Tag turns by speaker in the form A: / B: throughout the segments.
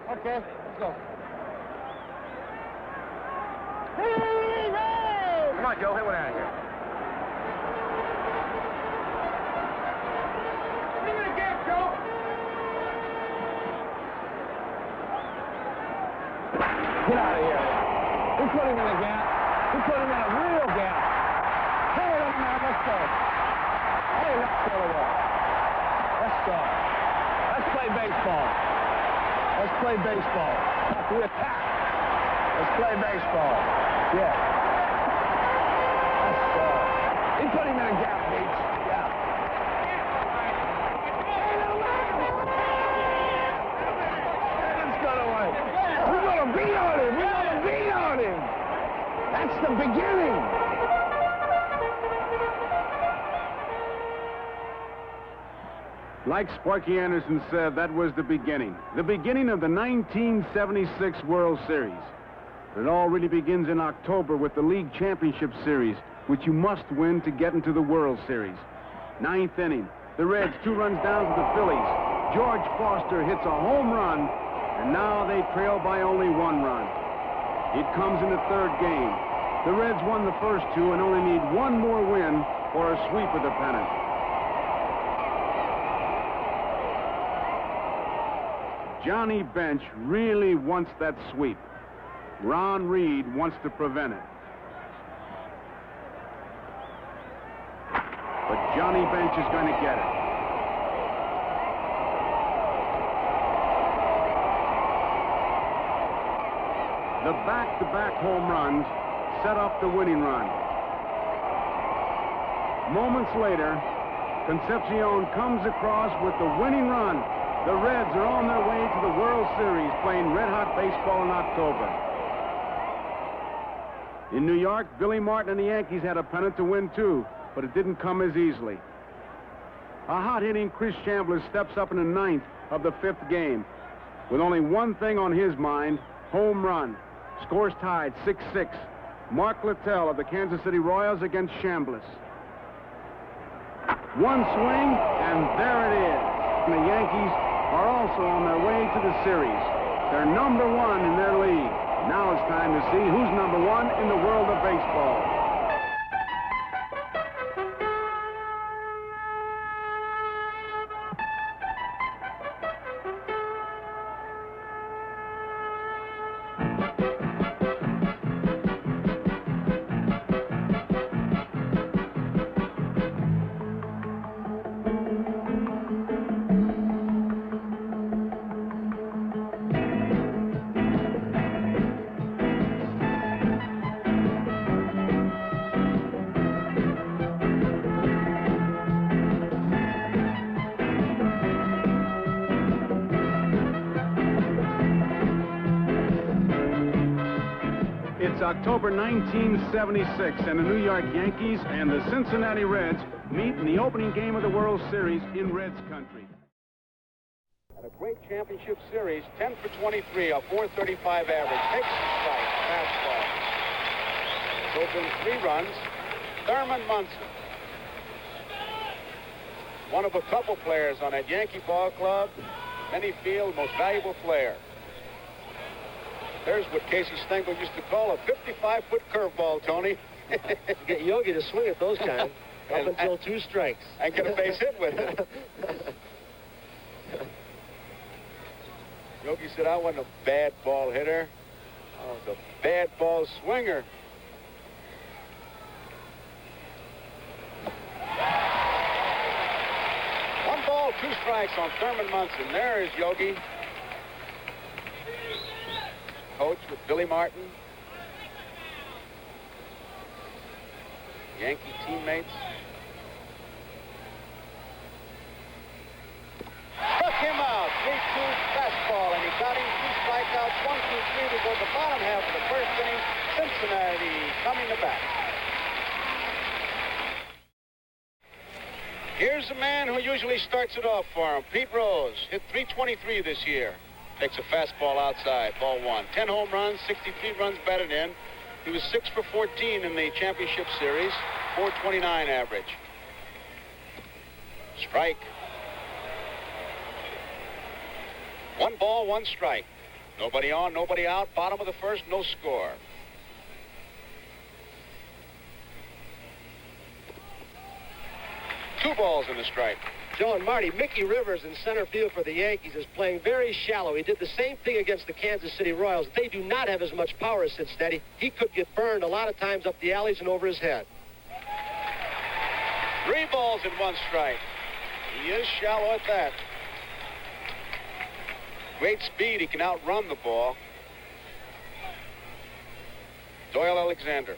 A: Okay, let's go.
B: Come on, Joe, hit one out of here.
A: Bring it again, Joe. Get out of here. We put him in a gap. We put him in a real gap. Hey, man, let's go. Hey, let's go. Let's go. Let's play baseball. Let's play baseball. We attack. Let's play baseball. Yeah. Let's go. He put him in a gap, Beach. Yeah. Let's go away. We're going to beat on him. We're going to beat on him. That's the beginning.
C: Like Sparky Anderson said, that was the beginning of the 1976 World Series. It all really begins in October with the League Championship Series, which you must win to get into the World Series. Ninth inning, the Reds 2 runs down to the Phillies. George Foster hits a home run, and now they trail by only 1 run. It comes in the 3rd game. The Reds won the first 2 and only need 1 more win for a sweep of the pennant. Johnny Bench really wants that sweep. Ron Reed wants to prevent it. But Johnny Bench is going to get it. The back-to-back home runs set up the winning run. Moments later, Concepcion comes across with the winning run. The Reds are on their way to the World Series, playing red-hot baseball in October. In New York, Billy Martin and the Yankees had a pennant to win, too, but it didn't come as easily. A hot-hitting Chris Chambers steps up in the 9th of the 5th game. With only one thing on his mind, home run. Scores tied 6-6. Mark Littell of the Kansas City Royals against Chambliss. One swing, and there it is. And the Yankees are also on their way to the series. They're number 1 in their league. Now it's time to see who's number 1 in the world of baseball. It's October 1976, and the New York Yankees and the Cincinnati Reds meet in the opening game of the World Series in Reds country.
D: And a great championship series, 10 for 23, a 435 average. Takes the strike, fastball. It's open 3 runs. Thurman Munson. One of a couple players on that Yankee ball club. Many feel the most valuable player. There's what Casey Stengel used to call a 55-foot curveball, Tony.
E: Get Yogi to swing at those kind up until 2 strikes.
D: And get a base hit with it. Yogi said, I wasn't a bad ball hitter. I was a bad ball swinger. One ball, 2 strikes on Thurman Munson. There is Yogi. Coach with Billy Martin. Yankee teammates. Struck him out. 3-2 fastball, and he got him 2 strikeouts. 1, 2, 3 to go to the bottom half of the 1st inning. Cincinnati coming to bat. Here's the man who usually starts it off for him. Pete Rose hit .323 this year. Takes a fastball outside, ball 1. 10 home runs, 63 runs batted in. He was 6 for 14 in the championship series, .429 average. Strike. 1 ball, 1 strike. Nobody on, nobody out. Bottom of the first, no score. Two balls and a strike.
E: Joe and Marty, Mickey Rivers in center field for the Yankees is playing very shallow. He did the same thing against the Kansas City Royals. They do not have as much power as Cincinnati. He could get burned a lot of times up the alleys and over his head.
D: 3 balls and 1 strike. He is shallow at that. Great speed. He can outrun the ball. Doyle Alexander.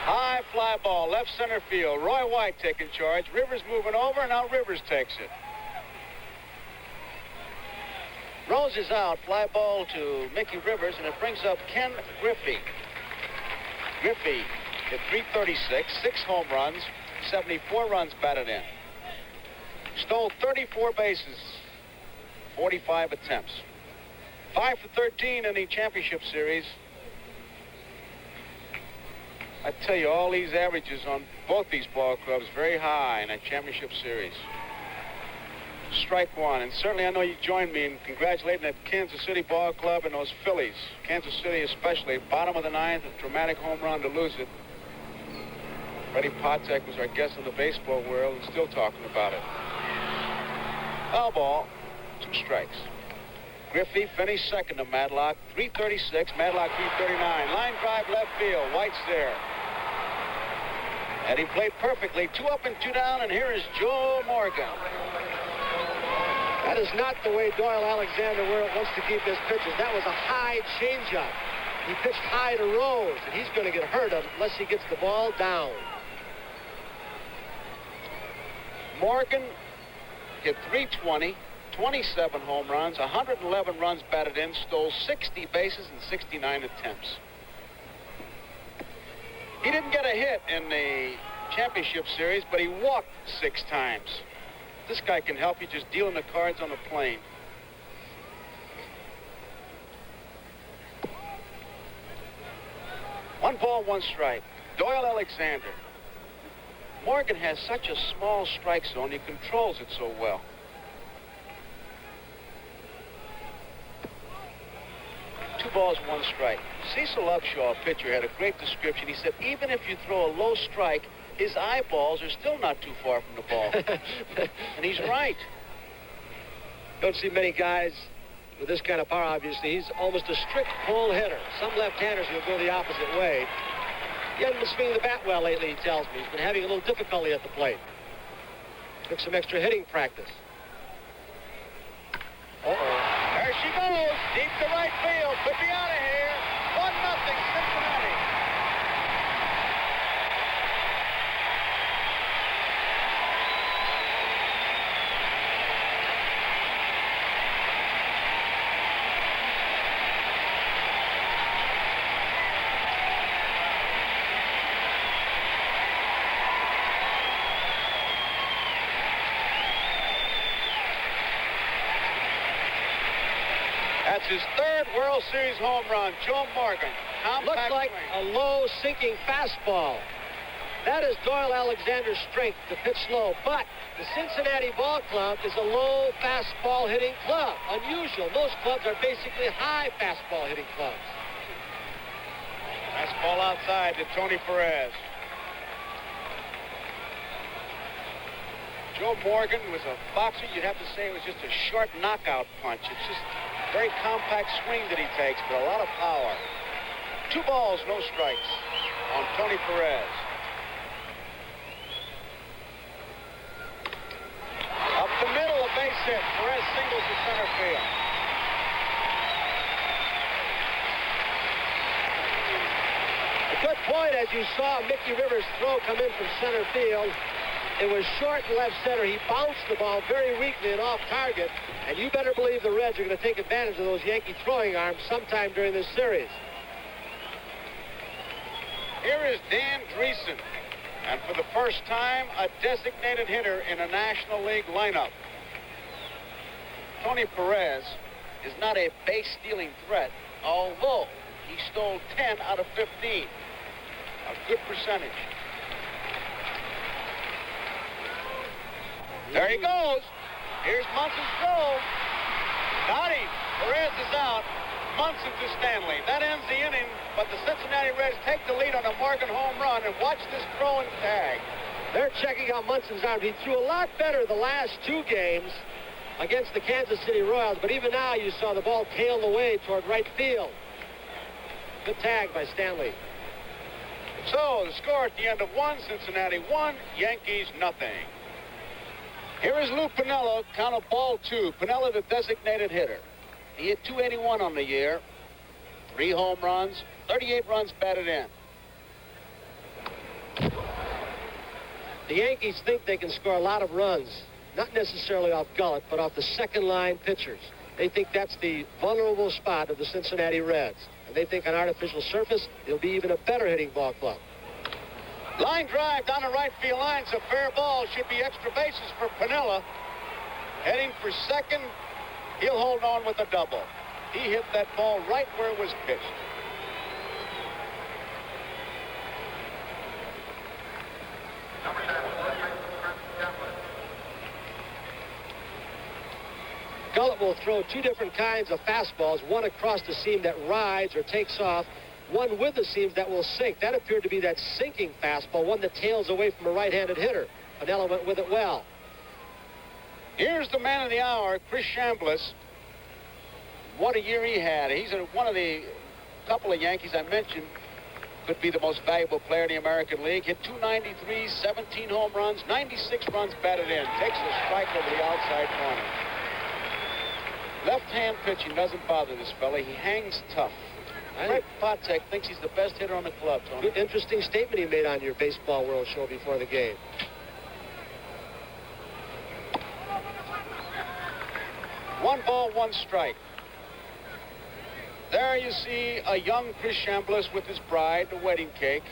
D: High fly ball, left center field. Roy White taking charge. Rivers moving over, and now Rivers takes it. Rose is out. Fly ball to Mickey Rivers, and it brings up Ken Griffey. Griffey hit .336, 6 home runs, 74 runs batted in. Stole 34 bases, 45 attempts. 5 for 13 in the championship series. I tell you, all these averages on both these ball clubs very high in a championship series. Strike one, and certainly I know you join me in congratulating that Kansas City ball club and those Phillies. Kansas City especially, bottom of the 9th, a dramatic home run to lose it. Freddie Patek was our guest in the baseball world and still talking about it. Foul ball, 2 strikes. Griffey finished second to Madlock, .336, Madlock .339. Line drive left field, White's there. And he played perfectly, 2 up and 2 down, and here is Joe Morgan.
E: That is not the way Doyle Alexander wants to keep his pitches. That was a high changeup. He pitched high to Rose, and he's going to get hurt unless he gets the ball down.
D: Morgan hit .320, 27 home runs, 111 runs batted in, stole 60 bases in 69 attempts. He didn't get a hit in the championship series, but he walked 6 times. This guy can help you just dealing the cards on the plane. One ball, 1 strike. Doyle Alexander. Morgan has such a small strike zone, he controls it so well. Two balls, 1 strike. Cecil Upshaw, a pitcher, had a great description. He said, even if you throw a low strike, his eyeballs are still not too far from the ball. And he's right.
E: Don't see many guys with this kind of power, obviously. He's almost a strict pull hitter. Some left-handers will go the opposite way. He hasn't been swinging the bat well lately, he tells me. He's been having a little difficulty at the plate. Took some extra hitting practice.
D: There she goes, deep to right field. Could be out of here. 1-0 Cincinnati. That's his 3rd World Series home run. Joe Morgan.
E: Looks like a low sinking fastball. That is Doyle Alexander's strength to pitch slow. But the Cincinnati ball club is a low fastball hitting club. Unusual. Most clubs are basically high fastball hitting clubs.
D: Fastball outside to Tony Perez. Joe Morgan was a boxer. You'd have to say it was just a short knockout punch. It's just a very compact swing that he takes, but a lot of power. 2 balls, no strikes on Tony Perez. Up the middle, a base hit. Perez singles to center field.
E: A good point, as you saw Mickey Rivers' throw come in from center field. It was short left center. He bounced the ball very weakly and off target. And you better believe the Reds are going to take advantage of those Yankee throwing arms sometime during this series.
D: Here is Dan Dreesen. And for the first time, a designated hitter in a National League lineup. Tony Perez is not a base-stealing threat, although he stole 10 out of 15. A good percentage. There he goes. Here's Munson's throw. Got him. Perez is out. Munson to Stanley. That ends the inning, but the Cincinnati Reds take the lead on a Morgan home run, and watch this throw and tag.
E: They're checking out Munson's arm. He threw a lot better the last 2 games against the Kansas City Royals, but even now you saw the ball tail away toward right field. Good tag by Stanley.
D: So the score at the end of 1, Cincinnati 1, Yankees nothing. Here is Lou Piniella, count of ball 2. Piniella, the designated hitter. He hit .281 on the year, 3 home runs, 38 runs batted in.
E: The Yankees think they can score a lot of runs, not necessarily off Gullett, but off the second-line pitchers. They think that's the vulnerable spot of the Cincinnati Reds. And they think on artificial surface, it'll be even a better hitting ball club.
D: Line drive down the right field line. It's a fair ball. Should be extra bases for Piniella. Heading for second. He'll hold on with a double. He hit that ball right where it was pitched.
E: Gullett will throw 2 different kinds of fastballs, one across the seam that rides or takes off, one with the seams that will sink. That appeared to be that sinking fastball, one that tails away from a right-handed hitter. Piniella went with it well.
D: Here's the man of the hour, Chris Chambliss. What a year he had. He's one of the couple of Yankees I mentioned. Could be the most valuable player in the American League. Hit .293, 17 home runs, 96 runs batted in. Takes the strike over the outside corner. Left-hand pitching doesn't bother this fella. He hangs tough. Fred Patek thinks he's the best hitter on the club, Tony.
E: Good, interesting statement he made on your Baseball World show before the game.
D: One ball, 1 strike. There you see a young Chris Chambliss with his bride, the wedding cake.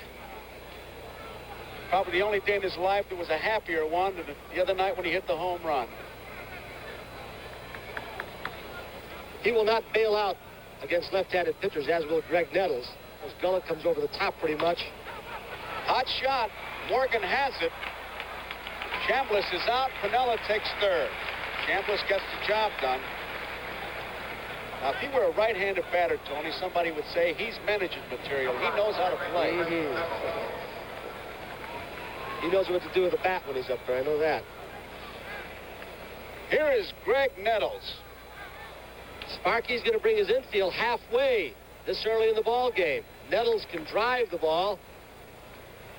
D: Probably the only day in his life that was a happier one than the other night when he hit the home run.
E: He will not bail out against left-handed pitchers, as will Greg Nettles, as Gullett comes over the top pretty much.
D: Hot shot. Morgan has it. Chambliss is out. Piniella takes third. Chambliss gets the job done. Now, if he were a right-handed batter, Tony, somebody would say he's management material. He knows how to play.
E: He knows what to do with the bat when he's up there. I know that.
D: Here is Greg Nettles.
E: Sparky's going to bring his infield halfway this early in the ball game. Nettles can drive the ball.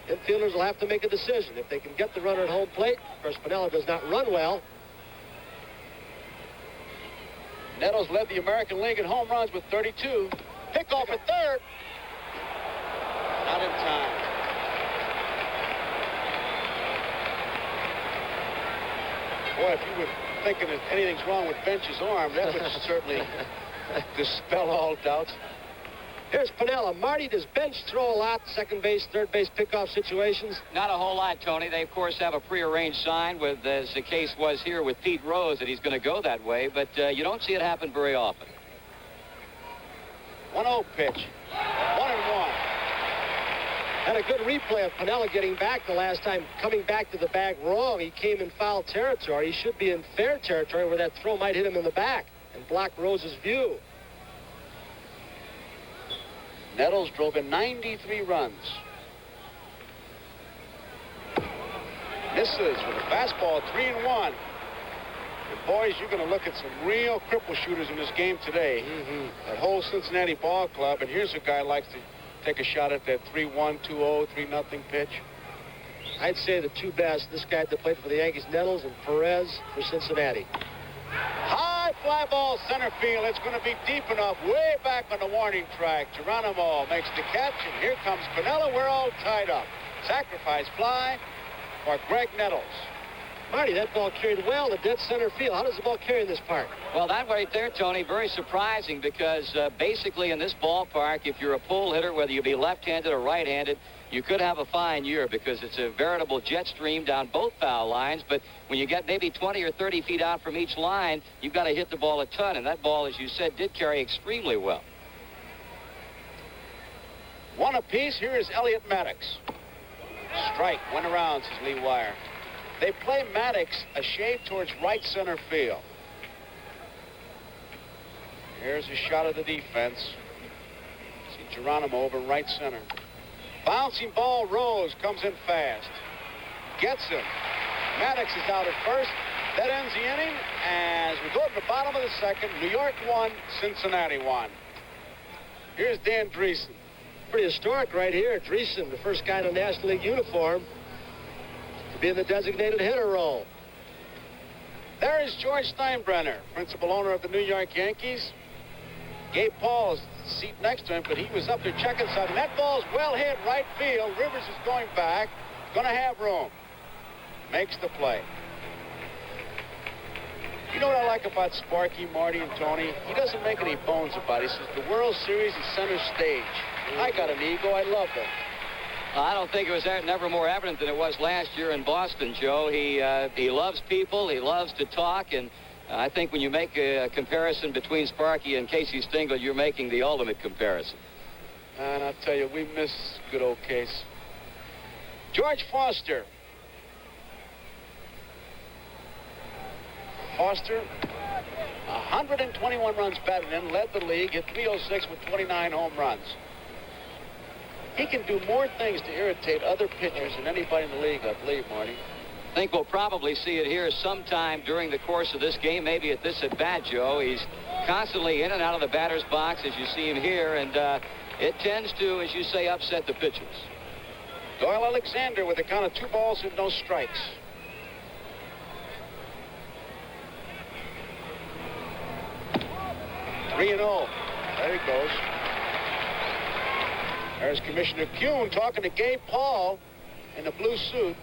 E: Infielders will have to make a decision. If they can get the runner at home plate, of course, Piniella does not run well.
D: Nettles led the American League in home runs with 32. Pick off at third. Not in time. Boy, if you were thinking that anything's wrong with Bench's arm, that would certainly dispel all doubts.
E: Here's Piniella. Marty, does Bench throw a lot? Second base, third base pickoff situations?
B: Not a whole lot, Tony. They, of course, have a prearranged sign with, as the case was here with Pete Rose, that he's going to go that way, but you don't see it happen very often.
D: 1-0 pitch. 1-1.
E: Had a good replay of Piniella getting back the last time, coming back to the bag wrong. He came in foul territory. He should be in fair territory where that throw might hit him in the back and block Rose's view.
D: Nettles drove in 93 runs. Misses with a fastball, 3-1. And boys, you're going to look at some real cripple shooters in this game today. That whole Cincinnati ball club, and here's a guy who likes to take a shot at that 3-1, 2-0, 3-0 pitch.
E: I'd say the 2 best, this guy that played for the Yankees, Nettles, and Perez for Cincinnati.
D: High fly ball center field. It's going to be deep enough, way back on the warning track. Geronimo makes the catch, and here comes Piniella. We're all tied up. Sacrifice fly for Greg Nettles.
E: Marty, that ball carried well to dead center field. How does the ball carry in this park?
B: Well, that right there, Tony, very surprising because basically in this ballpark, if you're a pull hitter, whether you be left-handed or right-handed, you could have a fine year because it's a veritable jet stream down both foul lines. But when you get maybe 20 or 30 feet out from each line, you've got to hit the ball a ton. And that ball, as you said, did carry extremely well.
D: 1 apiece. Here is Elliot Maddox. Strike. Went around, says Lee Wire. They play Maddox a shade towards right center field. Here's a shot of the defense. See Geronimo over in right center. Bouncing ball, Rose comes in fast. Gets him. Maddox is out at first. That ends the inning. As we go to the bottom of the second, New York 1, Cincinnati 1. Here's Dan Dreesen.
E: Pretty historic right here. Dreesen, the first guy in a National League uniform to be in the designated hitter role.
D: There is George Steinbrenner, principal owner of the New York Yankees. Gabe Paul's seat next to him, but he was up there checking something. That ball's well hit right field. Rivers is going back. Going to have room. Makes the play. You know what I like about Sparky, Marty, and Tony? He doesn't make any bones about it. He says the World Series is center stage. I got an ego. I love them.
B: I don't think it was never more evident than it was last year in Boston, Joe. He loves people. He loves to talk. And I think when you make a comparison between Sparky and Casey Stengel, you're making the ultimate comparison.
D: And I'll tell you, we miss good old Case. George Foster. Foster, 121 runs batted in, led the league, hit 306 with 29 home runs. He can do more things to irritate other pitchers than anybody in the league, I believe, Marty.
B: I think we'll probably see it here sometime during the course of this game, maybe at this at-bat, Joe. He's constantly in and out of the batter's box, as you see him here, and it tends to, as you say, upset the pitchers.
D: Doyle Alexander with a count of 2 balls and no strikes. Three and 0. There he goes. There's Commissioner Kuhn talking to Gabe Paul in the blue suit.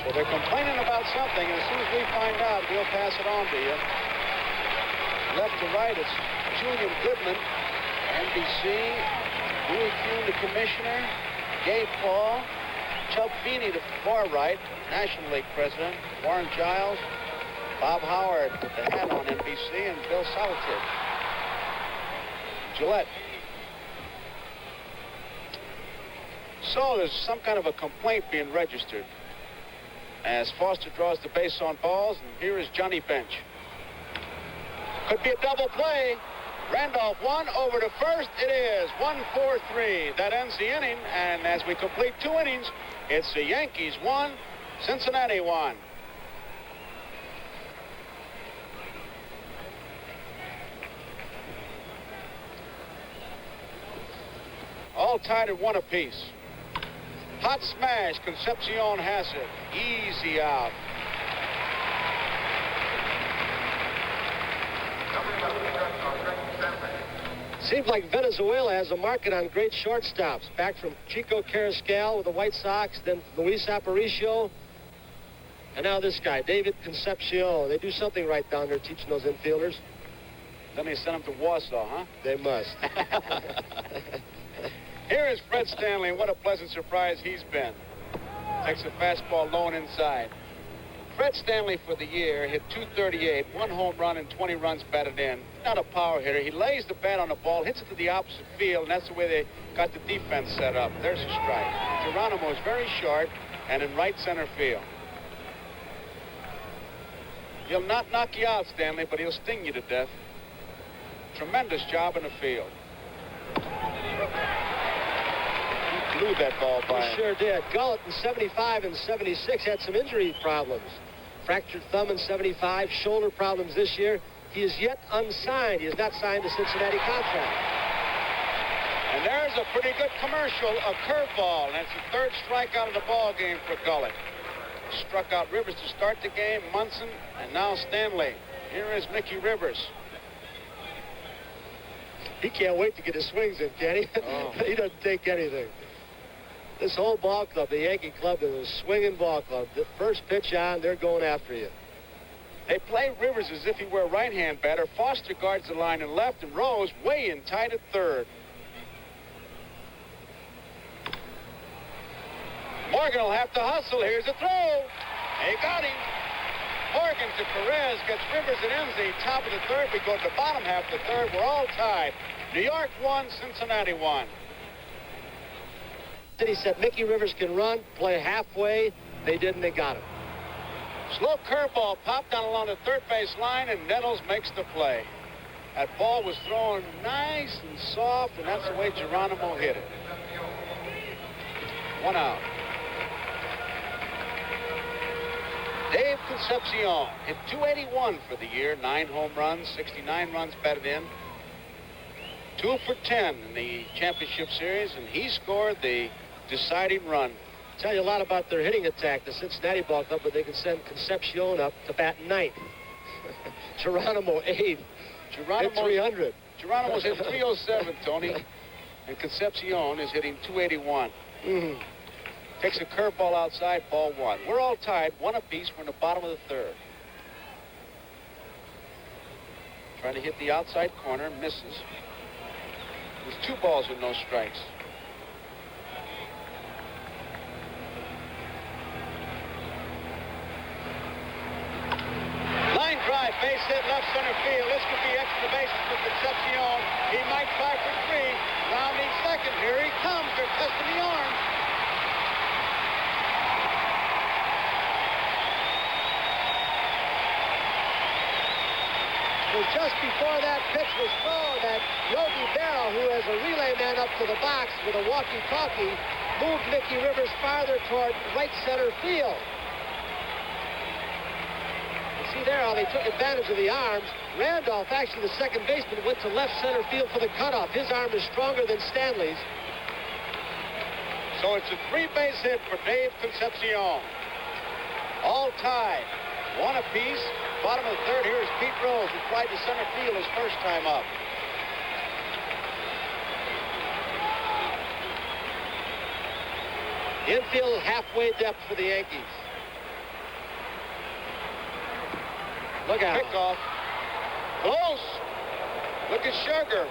D: So they're complaining about something, and as soon as we find out, we'll pass it on to you. Left to right, it's Julian Goodman, NBC, Louis Kuhn, the commissioner, Gabe Paul, Chubb Feeney, the far right, National League president, Warren Giles, Bob Howard with the hat on NBC, and Bill Solitaire. Gillette. So there's some kind of a complaint being registered as Foster draws the base on balls, and here is Johnny Bench. Could be a double play. Randolph 1 over to first. It is 1-4-3. That ends the inning, and as we complete 2 innings, it's the Yankees 1, Cincinnati 1. All tied at 1 apiece. Hot smash. Concepcion has it. Easy out.
E: Seems like Venezuela has a market on great shortstops. Back from Chico Carrascal with the White Sox, then Luis Aparicio, and now this guy, David Concepcion. They do something right down there teaching those infielders.
D: Then they sent him to Warsaw, huh?
E: They must.
D: Here is Fred Stanley, and what a pleasant surprise he's been. Takes a fastball low and inside. Fred Stanley for the year hit .238, 1 home run and 20 runs batted in. Not a power hitter. He lays the bat on the ball, hits it to the opposite field, and that's the way they got the defense set up. There's a strike. Geronimo is very short and in right center field. He'll not knock you out, Stanley, but he'll sting you to death. Tremendous job in the field. He blew that ball by him.
E: He sure did. Gullett in 75 and 76 had some injury problems. Fractured thumb in 75, shoulder problems this year. He is yet unsigned. He has not signed a Cincinnati contract.
D: And there's a pretty good commercial, a curveball. And it's the 3rd strikeout of the ball game for Gullett. Struck out Rivers to start the game, Munson, and now Stanley. Here is Mickey Rivers.
E: He can't wait to get his swings in, can he?
D: Oh.
E: He doesn't take anything. This whole ball club, the Yankee club, is a swinging ball club. The first pitch on, they're going after you.
D: They play Rivers as if he were a right-hand batter. Foster guards the line in left, and Rose way in tight at 3rd. Morgan will have to hustle. Here's a throw. They got him. Morgan to Perez, gets Rivers and Enzi. Top of the 3rd. We go to the bottom half of the 3rd. We're all tied. New York 1, Cincinnati 1.
E: He said Mickey Rivers can run, play halfway. They didn't. They got him.
D: Slow curveball popped down along the 3rd base line, and Nettles makes the play. That ball was thrown nice and soft, and that's the way Geronimo hit it. 1 out. Dave Concepcion hit .281 for the year, 9 home runs, 69 runs batted in. 2 for 10 in the championship series, and he scored the deciding run.
E: Tell you a lot about their hitting attack, the Cincinnati ball club, but they can send Concepcion up to bat 9th. Geronimo 8th. Hit 300.
D: Geronimo's hit 307, Tony, and Concepcion is hitting .281. Takes a curveball outside, ball 1. We're all tied, 1 apiece. We're in the bottom of the 3rd. Trying to hit the outside corner, misses. There's 2 balls with no strikes. Line drive, base hit, left center field. This could be extra bases for Concepcion. He might try for 3. Rounding second. Here he comes. They're testing the arm.
E: Well, just before that pitch was thrown, that Yogi Berra, who is a relay man up to the box with a walkie-talkie, moved Mickey Rivers farther toward right center field. You see there how they took advantage of the arms. Randolph, actually the second baseman, went to left center field for the cutoff. His arm is stronger than Stanley's.
D: So it's a 3-base hit for Dave Concepcion. All tied, 1 apiece. Bottom of the 3rd, here is Pete Rose, who tried to center field his first time up.
E: Infield halfway depth for the Yankees. Look out.
D: Pickoff. Close. Look at Sugar.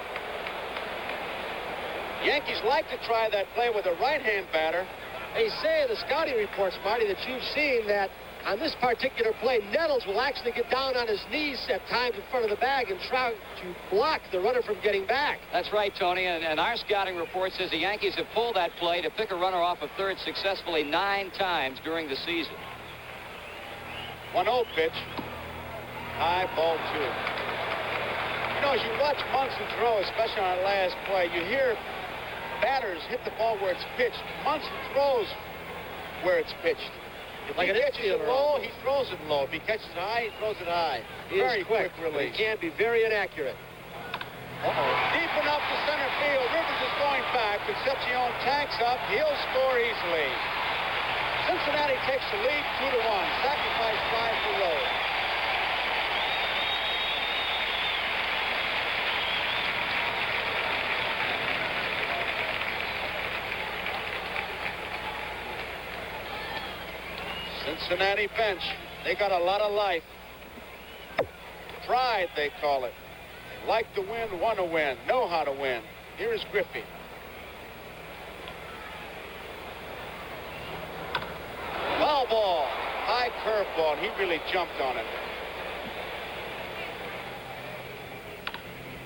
D: Yankees like to try that play with a right-hand batter.
E: They say in the scouting reports, Marty, that you've seen that on this particular play, Nettles will actually get down on his knees at times in front of the bag and try to block the runner from getting back.
B: That's right, Tony, and our scouting report says the Yankees have pulled that play to pick a runner off of third successfully 9 times during the season.
D: 1-0 pitch. High, ball 2. You know, as you watch Munson throw, especially on that last play, you hear batters hit the ball where it's pitched. Munson throws where it's pitched. If he catches it low, he throws it low. If he catches it high, he throws it high. Very quick release.
E: He can be very inaccurate.
D: Deep enough to center field. Rivers is going back. Concepcion tanks up. He'll score easily. Cincinnati takes the lead 2-1. Sacrifice fly for Rose. Cincinnati bench, they got a lot of life. Pride, they call it. They like to win, want to win, know how to win. Here is Griffey. Foul ball, high curveball, and he really jumped on it.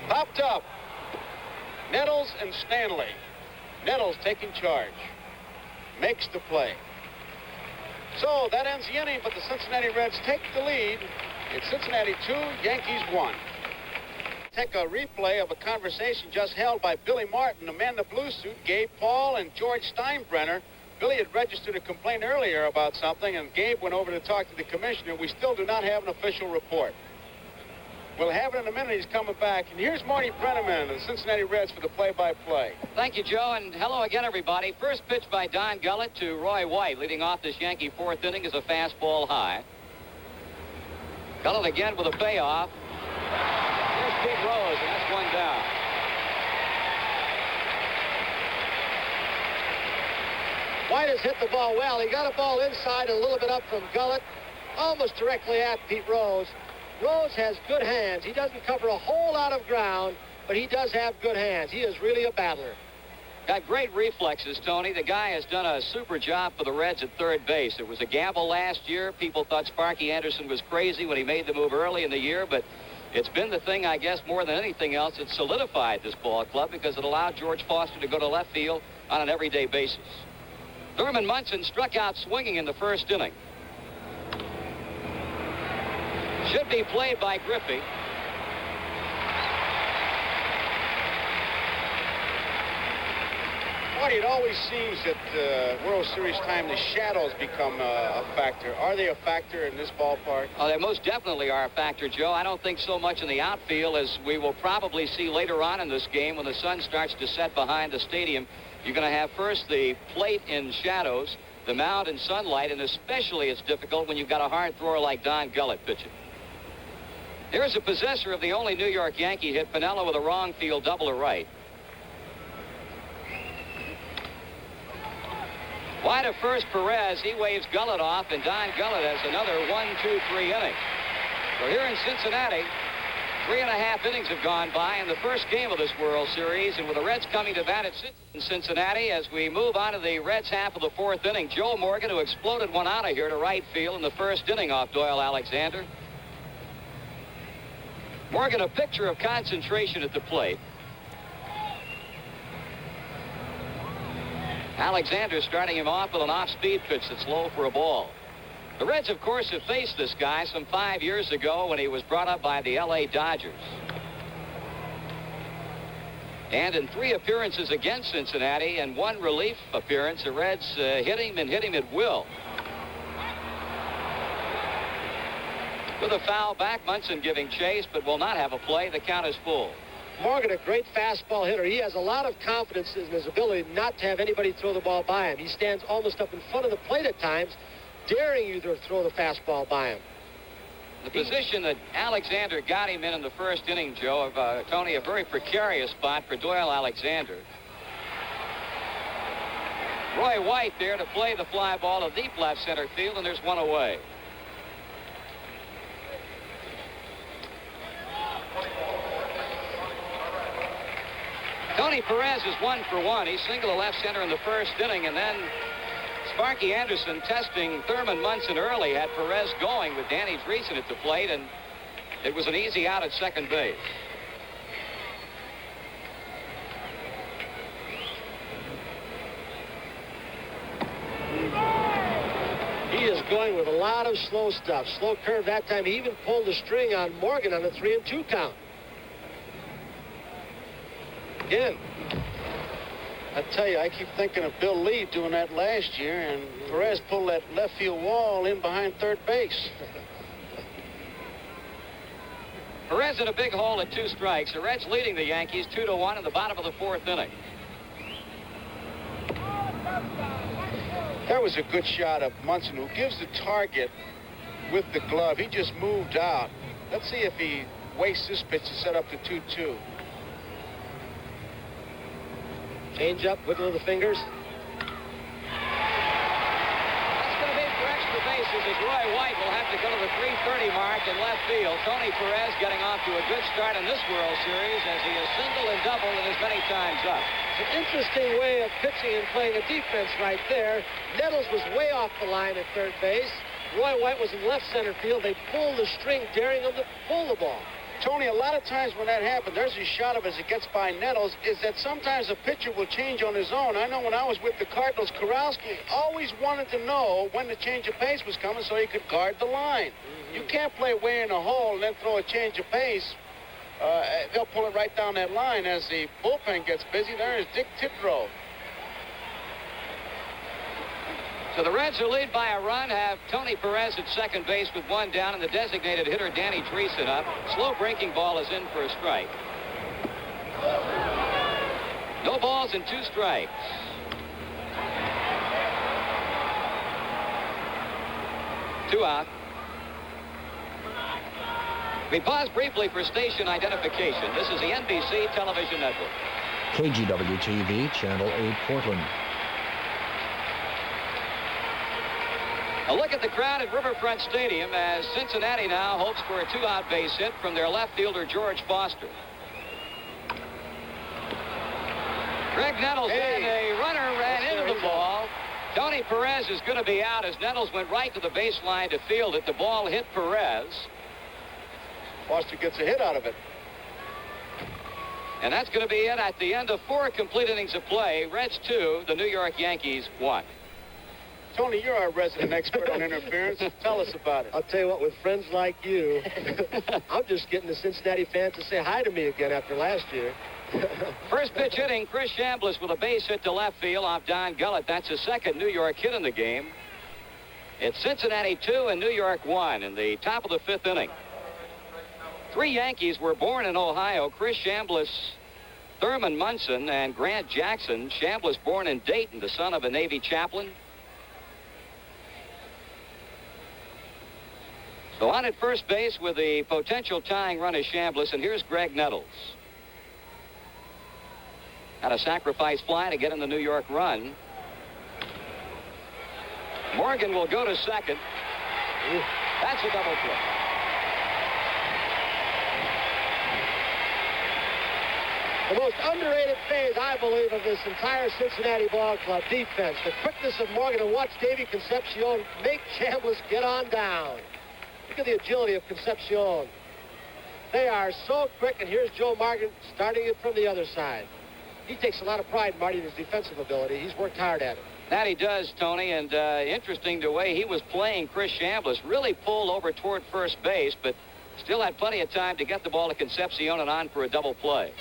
D: Popped up. Nettles and Stanley. Nettles taking charge. Makes the play. So that ends the inning, but the Cincinnati Reds take the lead. It's Cincinnati 2, Yankees 1. Take a replay of a conversation just held by Billy Martin, the man in the blue suit, Gabe Paul, and George Steinbrenner. Billy had registered a complaint earlier about something, and Gabe went over to talk to the commissioner. We still do not have an official report. We'll have it in a minute. He's coming back. And here's Marty Brenneman of the Cincinnati Reds for the play-by-play.
B: Thank you, Joe, and hello again, everybody. First pitch by Don Gullett to Roy White, leading off this Yankee 4th inning is a fastball high. Gullett again with a payoff. Here's Pete Rose, and that's 1 down.
E: White has hit the ball well. He got a ball inside and a little bit up from Gullett, almost directly at Pete Rose. Rose has good hands. He doesn't cover a whole lot of ground, but he does have good hands. He is really a battler.
B: Got great reflexes, Tony. The guy has done a super job for the Reds at third base. It was a gamble last year. People thought Sparky Anderson was crazy when he made the move early in the year, but it's been the thing, I guess, more than anything else. It solidified this ball club because it allowed George Foster to go to left field on an everyday basis. Thurman Munson struck out swinging in the first inning. Should be played by Griffey.
D: Marty, it always seems that World Series time, the shadows become a factor. Are they a factor in this ballpark?
B: Oh, they most definitely are a factor, Joe. I don't think so much in the outfield as we will probably see later on in this game when the sun starts to set behind the stadium. You're going to have first the plate in shadows, the mound in sunlight, and especially it's difficult when you've got a hard thrower like Don Gullett pitching. Here's a possessor of the only New York Yankee hit, Piniella, with a wrong field double to right. Wide of first, Perez. He waves Gullett off, and Don Gullett has another 1-2-3 inning. So here in Cincinnati, 3.5 innings have gone by in the first game of this World Series, and with the Reds coming to bat in Cincinnati as we move on to the Reds half of the fourth inning, Joe Morgan, who exploded one out of here to right field in the first inning off Doyle Alexander. Morgan, a picture of concentration at the plate. Alexander starting him off with an off-speed pitch that's low for a ball. The Reds, of course, have faced this guy some 5 years ago when he was brought up by the L.A. Dodgers. And in 3 appearances against Cincinnati and 1 relief appearance, the Reds hit him at will. With a foul back, Munson giving chase, but will not have a play. The count is full.
E: Morgan, a great fastball hitter. He has a lot of confidence in his ability not to have anybody throw the ball by him. He stands almost up in front of the plate at times, daring you to throw the fastball by him.
B: The position that Alexander got him in the first inning, Joe, of Tony, a very precarious spot for Doyle Alexander. Roy White there to play the fly ball to deep left center field, and there's one away. Tony Perez is 1 for 1. He singled to left center in the first inning, and then Sparky Anderson testing Thurman Munson early had Perez going with Danny Dreesen at the plate, and it was an easy out at second base.
E: He is going with a lot of slow stuff. Slow curve that time. He even pulled the string on Morgan on a 3-2 count. Again.
D: I tell you, I keep thinking of Bill Lee doing that last year, and Perez pulled that left field wall in behind third base.
B: Perez in a big hole at 2 strikes. The Reds leading the Yankees 2-1 in the bottom of the fourth inning.
D: That was a good shot of Munson, who gives the target with the glove. He just moved out. Let's see if he wastes this pitch to set up the 2-2.
E: Change up, wiggle of the fingers.
B: That's going to be for extra bases as Roy White will have to go to the 3:30 mark in left field. Tony Perez getting off to a good start in this World Series as he has singled and doubled and as many times up.
E: It's an interesting way of pitching and playing a defense right there. Nettles was way off the line at third base. Roy White was in left center field. They pulled the string, daring him to pull the ball.
D: Tony, a lot of times when that happens, there's a shot of as it gets by Nettles, is that sometimes a pitcher will change on his own. I know when I was with the Cardinals, Kurowski always wanted to know when the change of pace was coming so he could guard the line. You can't play way in a hole and then throw a change of pace. They'll pull it right down that line as the bullpen gets busy. There is Dick Tidrow.
B: So the Reds, who lead by a run, have Tony Perez at second base with 1 down, and the designated hitter Danny Dreesen up. Slow breaking ball is in for a strike. No balls and 2 strikes. Two out. We pause briefly for station identification. This is the NBC television network.
F: KGW-TV, Channel 8, Portland.
B: A look at the crowd at Riverfront Stadium as Cincinnati now hopes for a 2-out base hit from their left fielder, George Foster. Greg Nettles and a runner ran into the ball. Tony Perez is going to be out as Nettles went right to the baseline to field it. The ball hit Perez.
D: Foster gets a hit out of it.
B: And that's going to be it at the end of 4 complete innings of play. Reds 2, the New York Yankees 1.
D: Tony, you're our resident expert on interference. Tell us about it.
E: I'll tell you what, with friends like you, I'm just getting the Cincinnati fans to say hi to me again after last year.
B: First pitch hitting, Chris Chambliss with a base hit to left field off Don Gullett. That's his second New York hit in the game. It's Cincinnati 2 and New York 1 in the top of the 5th inning. 3 Yankees were born in Ohio: Chris Chambliss, Thurman Munson, and Grant Jackson. Chambliss born in Dayton, the son of a Navy chaplain. So on at first base with the potential tying run is Chambliss, and here's Greg Nettles. Got a sacrifice fly to get in the New York run. Morgan will go to second. That's a double play.
E: The most underrated phase, I believe, of this entire Cincinnati ball club defense. The quickness of Morgan, and watch Davey Concepcion make Chambliss get on down. Look at the agility of Concepcion. They are so quick, and here's Joe Morgan starting it from the other side. He takes a lot of pride, Marty, in his defensive ability. He's worked hard at it.
B: That he does, Tony, and interesting the way he was playing Chris Chambliss. Really pulled over toward first base, but still had plenty of time to get the ball to Concepcion and on for a double play.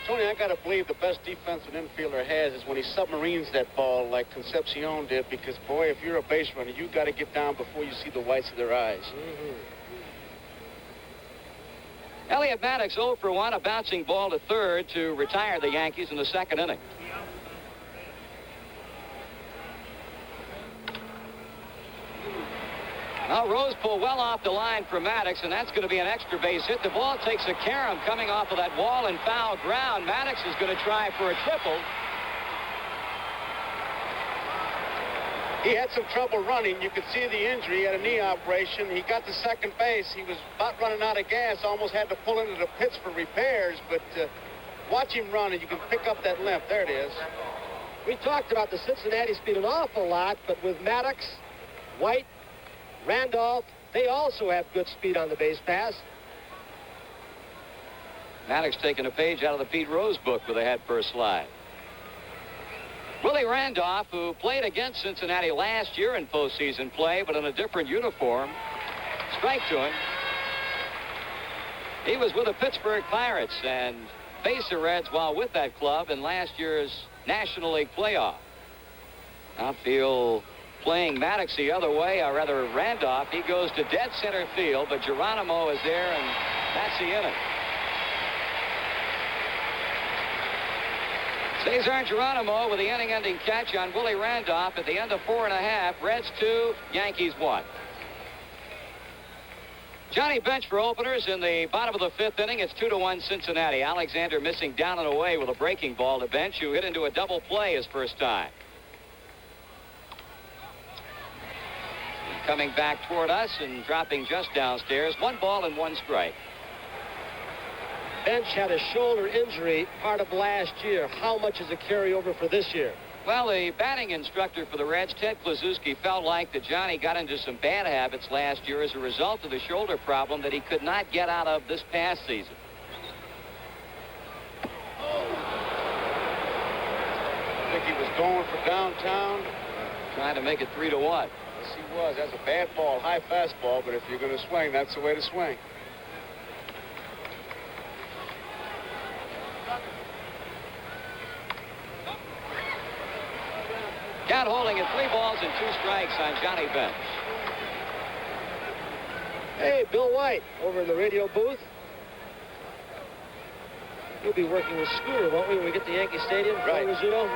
D: Tony, I got to believe the best defensive infielder has is when he submarines that ball like Concepcion did, because, boy, if you're a base runner, you got to get down before you see the whites of their eyes.
B: Elliot Maddox 0 for 1, a bouncing ball to third to retire the Yankees in the 2nd inning. Now Rose pulled well off the line for Maddox, and that's going to be an extra base hit. The ball takes a carom coming off of that wall and foul ground. Maddox is going to try for a triple.
D: He had some trouble running. You could see the injury. He had a knee operation. He got to second base. He was about running out of gas. Almost had to pull into the pits for repairs. But watch him run, and you can pick up that limp. There it is.
E: We talked about the Cincinnati speed an awful lot, but with Maddox, White, Randolph, they also have good speed on the base pass.
B: Maddox taking a page out of the Pete Rose book with a head-first slide. Willie Randolph, who played against Cincinnati last year in postseason play, but in a different uniform. Strike to him. He was with the Pittsburgh Pirates and faced the Reds while with that club in last year's National League playoff. Outfield playing Maddox the other way, or rather Randolph. He goes to dead center field, but Geronimo is there, and that's the inning. Cesar Geronimo with the inning-ending catch on Willie Randolph at the end of 4.5. Reds 2, Yankees 1. Johnny Bench for openers in the bottom of the 5th inning. It's 2-1 Cincinnati. Alexander missing down and away with a breaking ball to Bench, who hit into a double play his first time. Coming back toward us and dropping just downstairs. 1 ball and 1 strike.
E: Bench had a shoulder injury part of last year. How much is a carryover for this year?
B: Well, the batting instructor for the Reds, Ted Kluszewski, felt like that Johnny got into some bad habits last year as a result of the shoulder problem that he could not get out of this past season.
D: I think he was going for downtown.
B: Trying to make it 3-1.
D: Yes, he was. That's a bad ball, high fastball, but if you're going to swing, that's the way to swing.
B: Count holding at 3 balls and 2 strikes on Johnny Bench.
E: Hey, Bill White over in the radio booth. You'll be working with Scooter, won't we, when we get to Yankee Stadium?
D: Right.
E: Rizzuto?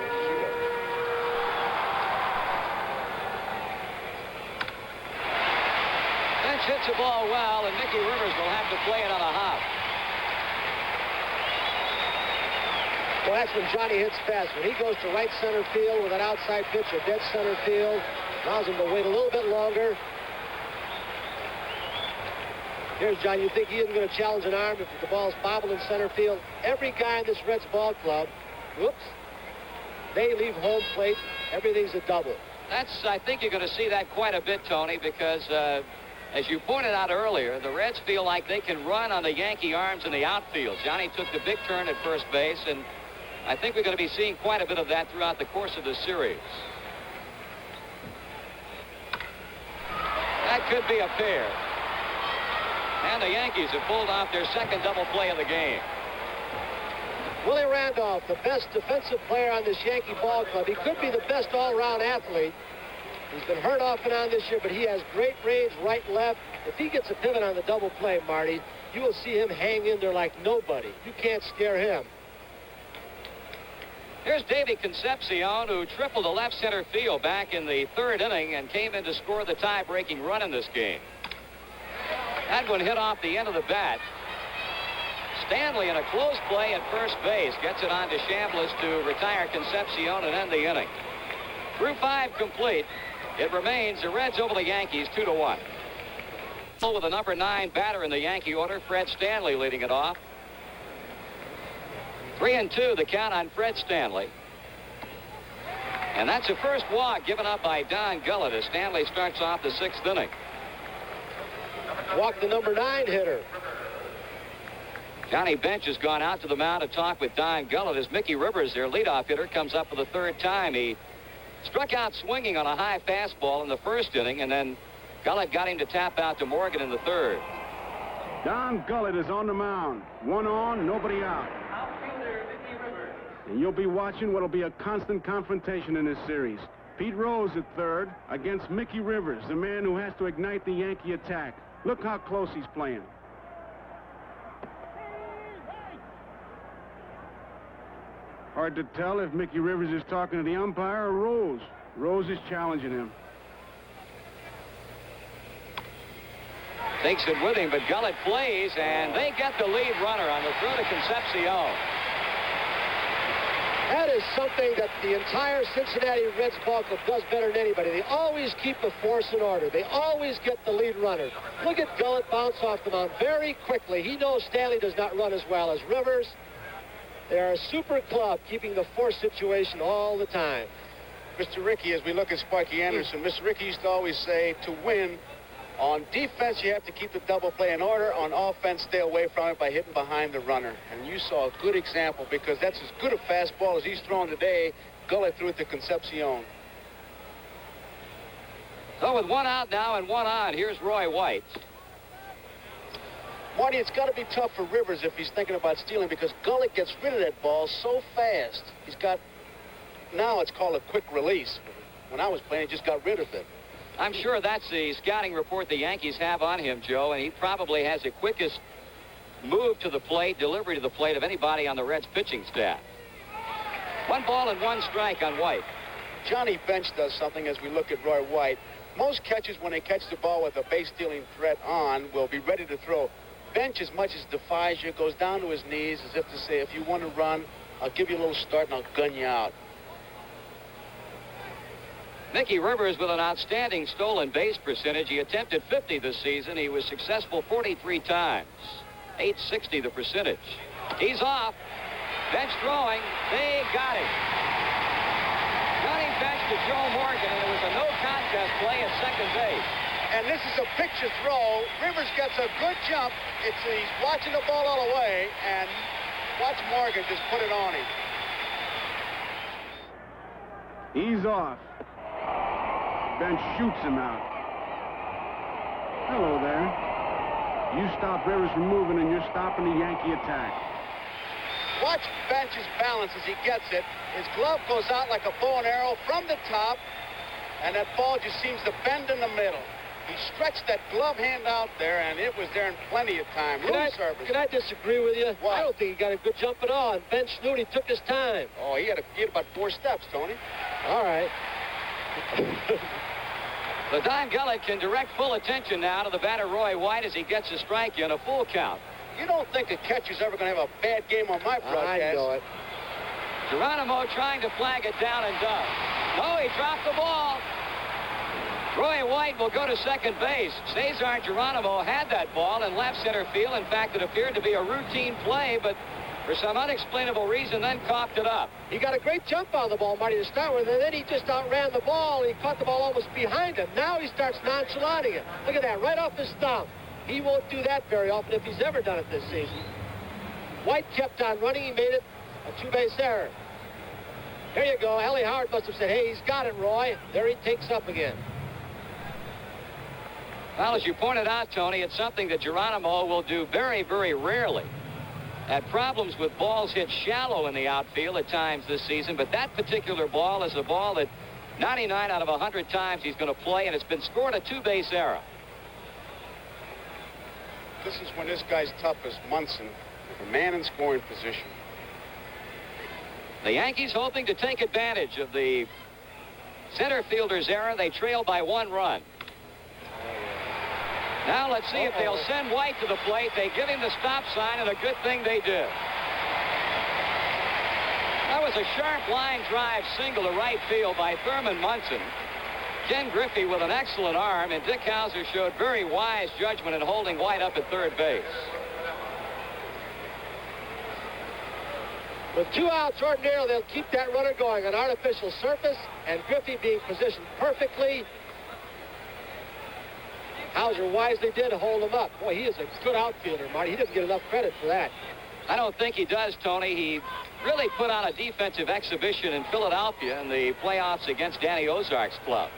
B: Bench hits the ball well, and Mickey Rivers will have to play it on a hop.
E: Well, that's when Johnny hits fast. When he goes to right center field with an outside pitch or dead center field, allows him to wait a little bit longer. Here's John. You think he isn't going to challenge an arm if the ball's bobbled in center field? Every guy in this Reds ball club, whoops, they leave home plate. Everything's a double.
B: I think you're going to see that quite a bit, Tony, because as you pointed out earlier, the Reds feel like they can run on the Yankee arms in the outfield. Johnny took the big turn at first base, and I think we're going to be seeing quite a bit of that throughout the course of the series. That could be a pair. And the Yankees have pulled off their second double play of the game.
E: Willie Randolph, the best defensive player on this Yankee ball club. He could be the best all-around athlete. He's been hurt off and on this year, but he has great range right and left. If he gets a pivot on the double play, Marty, you will see him hang in there like nobody. You can't scare him.
B: Here's Davey Concepcion, who tripled the left center field back in the 3rd inning and came in to score the tie-breaking run in this game. That one hit off the end of the bat. Stanley in a close play at first base gets it on to Chambliss to retire Concepcion and end the inning. Through 5 complete. It remains the Reds over the Yankees 2-1. With the number 9 batter in the Yankee order, Fred Stanley leading it off. 3-2 the count on Fred Stanley. And that's the first walk given up by Don Gullett as Stanley starts off the 6th inning.
E: Walk the number 9 hitter.
B: Johnny Bench has gone out to the mound to talk with Don Gullett as Mickey Rivers, their leadoff hitter, comes up for the 3rd time. He struck out swinging on a high fastball in the 1st inning, and then Gullett got him to tap out to Morgan in the 3rd.
C: Don Gullett is on the mound. 1 on, nobody out. And you'll be watching what'll be a constant confrontation in this series. Pete Rose at 3rd against Mickey Rivers, the man who has to ignite the Yankee attack. Look how close he's playing. Hard to tell if Mickey Rivers is talking to the umpire or Rose. Rose is challenging him.
B: Takes it with him, but Gullett plays, and they get the lead runner on the throw to Concepcion.
E: That is something that the entire Cincinnati Reds ball club does better than anybody. They always keep the force in order. They always get the lead runner. Look at Gullett bounce off the mound very quickly. He knows Stanley does not run as well as Rivers. They are a super club, keeping the force situation all the time.
D: Mr. Rickey, as we look at Sparky Anderson, Mr. Rickey used to always say, to win, on defense, you have to keep the double play in order. On offense, stay away from it by hitting behind the runner. And you saw a good example, because that's as good a fastball as he's thrown today. Gullett threw it to Concepcion.
B: So with 1 out now and 1 on, here's Roy White.
D: Marty, it's got to be tough for Rivers if he's thinking about stealing, because Gullett gets rid of that ball so fast. He's got, now it's called a quick release. When I was playing, he just got rid of it.
B: I'm sure that's the scouting report the Yankees have on him, Joe, and he probably has the quickest move to the plate, delivery to the plate of anybody on the Reds pitching staff. 1 ball and 1 strike on White.
D: Johnny Bench does something as we look at Roy White. Most catchers, when they catch the ball with a base-stealing threat on, will be ready to throw. Bench, as much as defies you, goes down to his knees as if to say, if you want to run, I'll give you a little start and I'll gun you out.
B: Mickey Rivers with an outstanding stolen base percentage. He attempted 50 this season. He was successful 43 times. .860 the percentage. He's off. Bench throwing. They got him. Johnny Bench to Joe Morgan, and it was a no contest play at second base.
D: And this is a picture throw. Rivers gets a good jump. He's watching the ball all the way, and watch Morgan just put it on him.
C: He's off. Bench shoots him out. Hello there. You stop Rivers from moving, and you're stopping the Yankee attack.
D: Watch Bench's balance as he gets it. His glove goes out like a bow and arrow from the top, and that ball just seems to bend in the middle. He stretched that glove hand out there, and it was there in plenty of time.
E: Can I disagree with you?
D: What?
E: I don't think he got a good jump at all, and Bench knew he took his time.
D: Oh, he had about 4 steps, Tony.
E: All right.
B: The Don Gullett can direct full attention now to the batter Roy White as he gets a strike in a full count.
D: You don't think a catcher's ever going to have a bad game on my broadcast?
E: I know it.
B: Geronimo trying to flag it down and does. No, he dropped the ball. Roy White will go to second base. Cesar Geronimo had that ball in left center field. In fact, it appeared to be a routine play, but for some unexplainable reason, then coughed it up.
E: He got a great jump on the ball, Marty, to start with, and then he just outran the ball. He caught the ball almost behind him. Now he starts nonchalanting it. Look at that, right off his stump. He won't do that very often if he's ever done it this season. White kept on running. He made it a 2-base error. Here you go. Ellie Howard must have said, hey, he's got it, Roy. There he takes up again.
B: Well, as you pointed out, Tony, it's something that Geronimo will do very, very rarely. had problems with balls hit shallow in the outfield at times this season, but that particular ball is a ball that 99 out of 100 times he's going to play, and it's been scored a two-base error.
D: This is when this guy's toughest, Munson, with a man in scoring position.
B: The Yankees hoping to take advantage of the center fielder's error. They trail by 1 run. Now let's see if they'll send White to the plate. They give him the stop sign, and a good thing they did. That was a sharp line drive single to right field by Thurman Munson. Ken Griffey with an excellent arm, and Dick Hauser showed very wise judgment in holding White up at third base.
E: With 2 outs, ordinarily they'll keep that runner going on artificial surface, and Griffey being positioned perfectly. Hauser wisely did hold him up. Boy, he is a good outfielder, Marty. He doesn't get enough credit for that.
B: I don't think he does, Tony. He really put on a defensive exhibition in Philadelphia in the playoffs against Danny Ozark's club.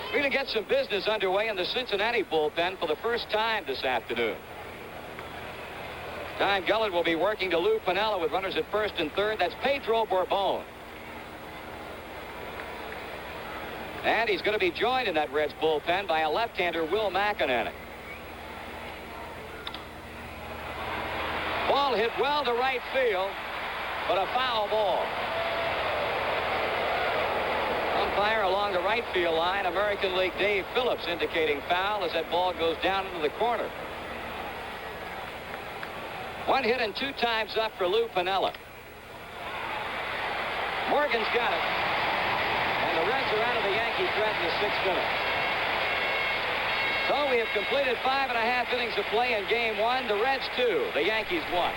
B: We're going to get some business underway in the Cincinnati bullpen for the first time this afternoon. Don Gullett will be working to Lou Piniella with runners at first and third. That's Pedro Bourbon. And he's going to be joined in that Reds bullpen by a left-hander, Will McEnany. Ball hit well to right field, but a foul ball. Umpire along the right field line, American League Dave Phillips, indicating foul as that ball goes down into the corner. 1 hit and 2 times up for Lou Piniella. Morgan's got it. And the Reds are out of the Yankee threat in the 6th inning. So we have completed 5.5 innings of play in game 1. The Reds 2, the Yankees 1.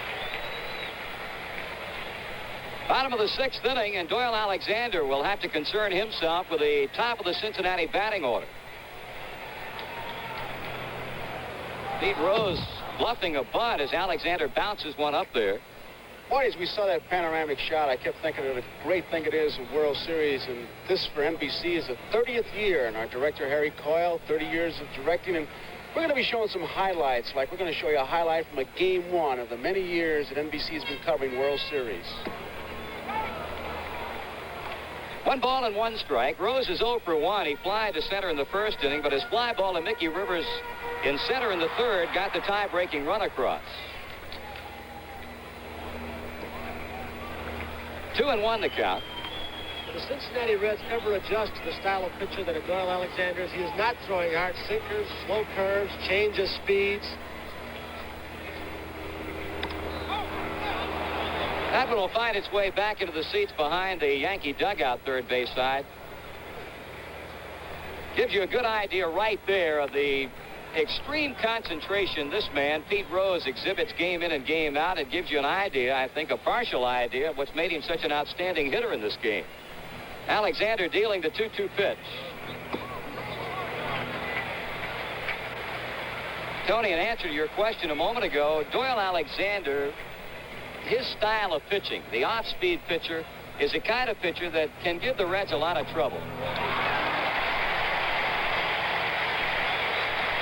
B: Bottom of the 6th inning, and Doyle Alexander will have to concern himself with the top of the Cincinnati batting order. Pete Rose bluffing a bunt as Alexander bounces one up there.
D: Boy, as we saw that panoramic shot, I kept thinking of the great thing it is in World Series, and this for NBC is the 30th year, and our director Harry Coyle, 30 years of directing, and we're going to be showing some highlights. Like we're going to show you a highlight from a game 1 of the many years that NBC has been covering World Series.
B: 1 ball and 1 strike. Rose is 0 for 1. He flied to center in the 1st inning, but his fly ball to Mickey Rivers in center in the 3rd got the tie-breaking run across. 2-1 the count.
E: Do the Cincinnati Reds ever adjust to the style of pitcher that Doyle Alexander is? He is not throwing hard sinkers, slow curves, change of speeds.
B: That one will find its way back into the seats behind the Yankee dugout third base side. Gives you a good idea right there of the extreme concentration this man, Pete Rose, exhibits game in and game out. It gives you an idea, I think a partial idea, of what's made him such an outstanding hitter in this game. Alexander dealing the 2-2 pitch. Tony, in answer to your question a moment ago, Doyle Alexander, his style of pitching, the off-speed pitcher, is a kind of pitcher that can give the Reds a lot of trouble.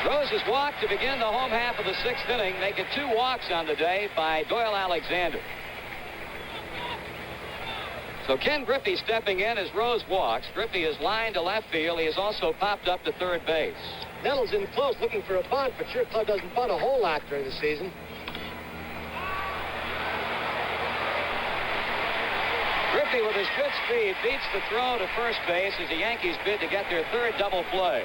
B: Rose has walked to begin the home half of the 6th inning, making 2 walks on the day by Doyle Alexander. So Ken Griffey stepping in as Rose walks. Griffey is lined to left field. He has also popped up to third base.
E: Nettles in close looking for a bunt, but your club doesn't bunt a whole lot during the season.
B: Griffey with his good speed beats the throw to first base as the Yankees bid to get their 3rd double play.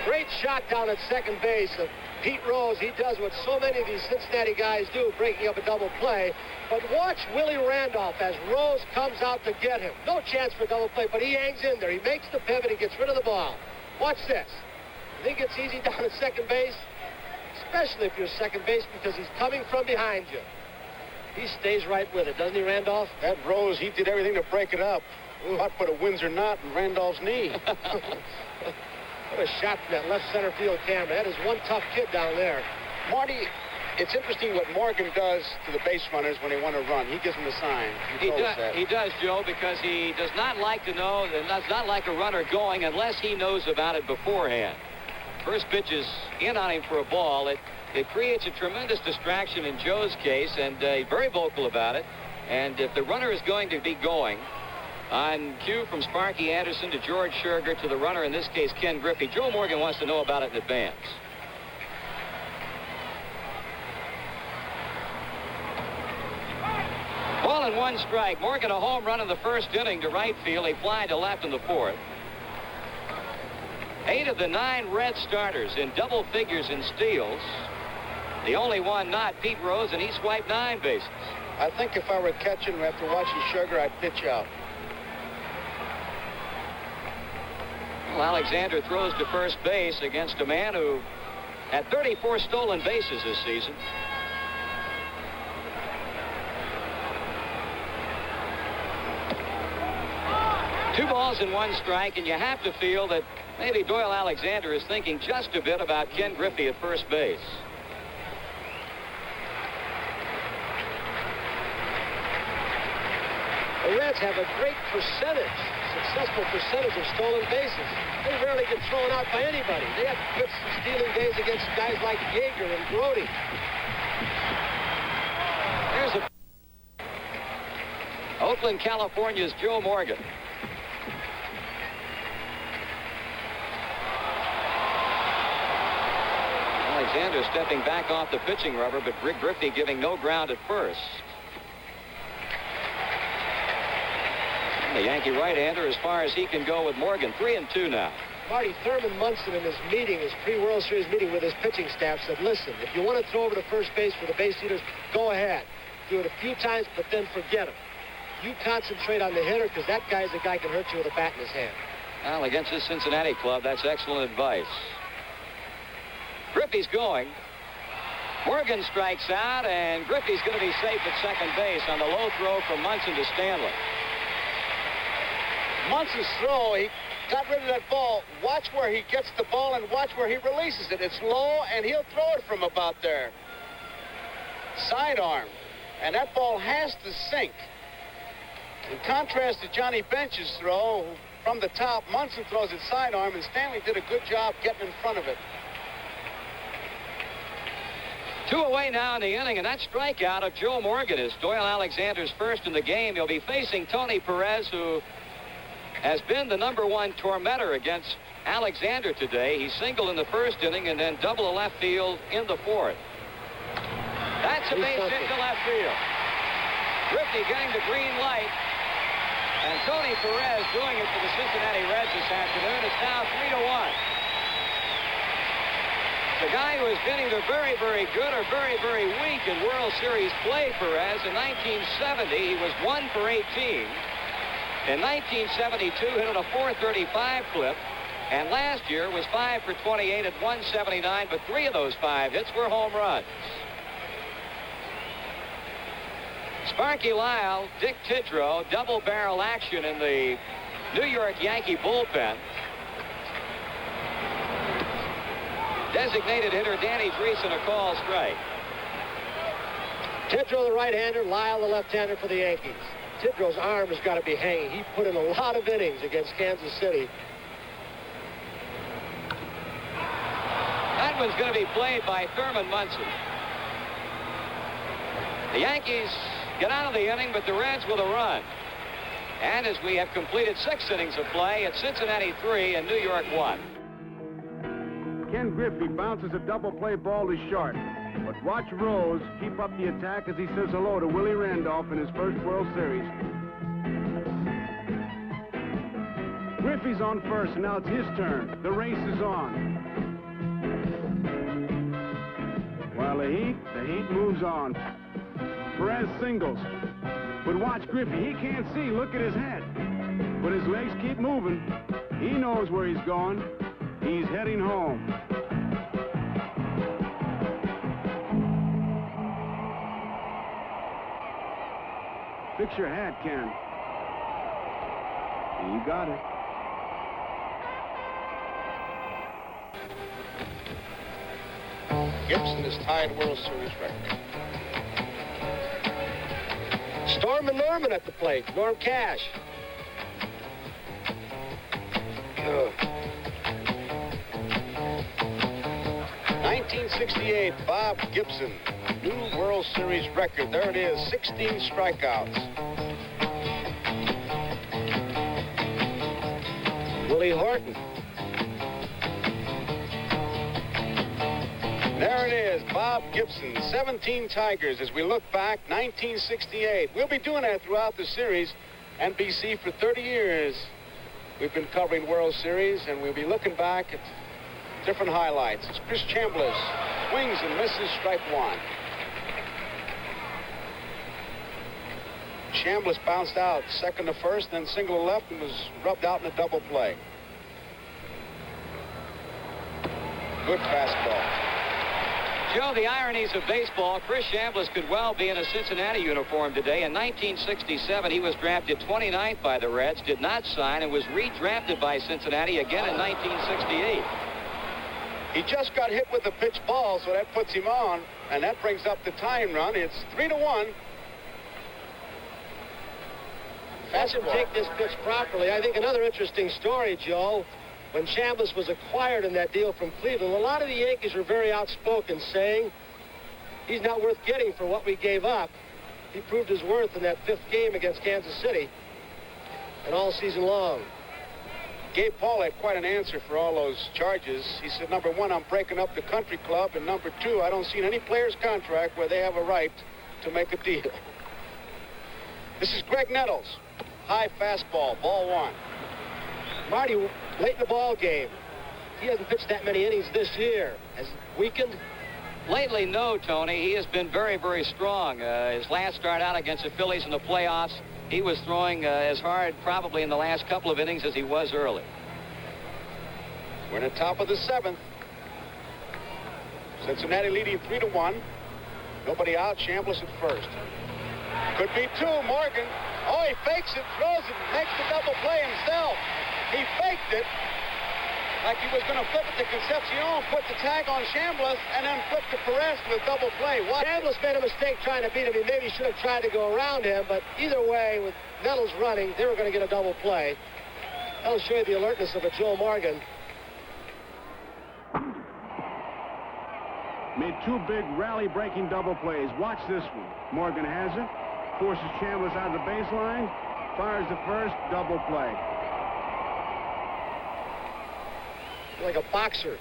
E: Great shot down at second base of Pete Rose. He does what so many of these Cincinnati guys do, breaking up a double play. But watch Willie Randolph as Rose comes out to get him. No chance for a double play, but he hangs in there. He makes the pivot. He gets rid of the ball. Watch this. You think it's easy down at second base? Especially if you're second base, because he's coming from behind you. He stays right with it, doesn't he, Randolph?
D: That Rose, he did everything to break it up. I'd put a Windsor knot in Randolph's knee.
E: What a shot from that left center field camera. That is one tough kid down there.
D: Marty, it's interesting what Morgan does to the base runners when they want to run. He gives them a sign.
B: He does, Joe, because he does not like to know, does not like a runner going unless he knows about it beforehand. First pitch is in on him for a ball. it creates a tremendous distraction in Joe's case, and very vocal about it. And if the runner is going to be going, on cue from Sparky Anderson to George Scherger to the runner, in this case Ken Griffey, Joe Morgan wants to know about it in advance. Ball and 1 strike. Morgan a home run in the first inning to right field. He fly to left in the fourth. 8 of the 9 Red starters in double figures in steals. The only one not, Pete Rose, and he swiped 9 bases.
D: I think if I were catching after watching Scherger, I'd pitch out.
B: Well, Alexander throws to first base against a man who had 34 stolen bases this season. Two balls and 1 strike, and you have to feel that maybe Doyle Alexander is thinking just a bit about Ken Griffey at first base.
E: The Reds have a great percentage, successful percentage of stolen bases. They rarely get thrown out by anybody. They have good stealing days against guys like Yeager and Brody.
B: Here's a Oakland, California's Joe Morgan. Alexander stepping back off the pitching rubber, but Rick Griffey giving no ground at first. And the Yankee right-hander as far as he can go with Morgan. 3-2 now.
E: Marty, Thurman Munson in his meeting, his pre-World Series meeting with his pitching staff, said, listen, if you want to throw over to first base for the base leaders, go ahead. Do it a few times, but then forget him. You concentrate on the hitter, because that guy's the guy who can hurt you with a bat in his hand.
B: Well, against this Cincinnati club, that's excellent advice. Griffey's going. Morgan strikes out, and Griffey's going to be safe at second base on the low throw from Munson to Stanley.
D: Munson's throw, he got rid of that ball. Watch where he gets the ball and watch where he releases it. It's low, and he'll throw it from about there. Sidearm. And that ball has to sink. In contrast to Johnny Bench's throw, from the top, Munson throws it sidearm, and Stanley did a good job getting in front of it.
B: 2 away now in the inning, and that strikeout of Joe Morgan is Doyle Alexander's first in the game. He'll be facing Tony Perez, who has been the #1 tormentor against Alexander today. He singled in the first inning and then double to left field in the fourth. That's a base hit to left field. Griffey getting the green light, and Tony Perez doing it for the Cincinnati Reds this afternoon. It's now 3-1. The guy who has been either very, very good or very, very weak in World Series play, Perez. In 1970, he was 1 for 18. In 1972, hit at a .435 clip. And last year was 5 for 28 at 179, but 3 of those 5 hits were home runs. Sparky Lyle, Dick Tidrow, double-barrel action in the New York Yankee bullpen. Designated hitter Danny Dreesen a call strike.
E: Tidrow, the right-hander, Lyle, the left-hander for the Yankees. Tidrow's arm has got to be hanging. He put in a lot of innings against Kansas City.
B: That one's going to be played by Thurman Munson. The Yankees get out of the inning, but the Reds with a run. And as we have completed 6 innings of play, it's Cincinnati 3 and New York 1.
C: Ken Griffey bounces a double play ball to short. But watch Rose keep up the attack as he says hello to Willie Randolph in his first World Series. Griffey's on first, and now it's his turn. The race is on. While the heat moves on. Perez singles. But watch Griffey. He can't see. Look at his head. But his legs keep moving. He knows where he's going. He's heading home. Fix your hat, Ken. You got it.
D: Gibson has tied World Series record.
E: Storm and Norman at the plate. Norm Cash.
D: 1960 1968, Bob Gibson. New World Series record. There it is, 16 strikeouts.
E: Willie Horton.
D: There it is, Bob Gibson, 17 Tigers as we look back, 1968. We'll be doing that throughout the series. NBC for 30 years. We've been covering World Series, and we'll be looking back at different highlights. It's Chris Chambliss, swings and misses, strike one. Chambliss bounced out second to first, then single to left, and was rubbed out in a double play. Good fastball.
B: Joe, the ironies of baseball, Chris Chambliss could well be in a Cincinnati uniform today. In 1967, he was drafted 29th by the Reds, did not sign, and was redrafted by Cincinnati again in 1968.
D: He just got hit with a pitch ball, so that puts him on, and that brings up the tying run. It's 3-1.
E: Watch him take this pitch properly. I think another interesting story, Joe, when Chambliss was acquired in that deal from Cleveland, a lot of the Yankees were very outspoken, saying he's not worth getting for what we gave up. He proved his worth in that 5th game against Kansas City and all season long.
D: Gabe Paul had quite an answer for all those charges. He said, number one, I'm breaking up the country club, and number two, I don't see in any player's contract where they have a right to make a deal. This is Greg Nettles. High fastball, ball one.
E: Marty, late in the ball game, he hasn't pitched that many innings this year. Has he weakened?
B: Lately, no, Tony. He has been very, very strong. His last start out against the Phillies in the playoffs, he was throwing as hard probably in the last couple of innings as he was early.
D: We're in the top of the 7th. Cincinnati leading 3-1. Nobody out. Chambliss at first. Could be two. Morgan. Oh, he fakes it, throws it, makes the double play himself. He faked it like he was going to flip it to Concepcion, put the tag on Chambliss, and then flip to Perez with a double play.
E: Chambliss made a mistake trying to beat him. He maybe should have tried to go around him, but either way, with Nettles running, they were going to get a double play. That'll show you the alertness of a Joe Morgan.
C: Made two big rally-breaking double plays. Watch this one. Morgan has it. Forces Chambliss out of the baseline. Fires the first. Double play.
E: Like a boxer.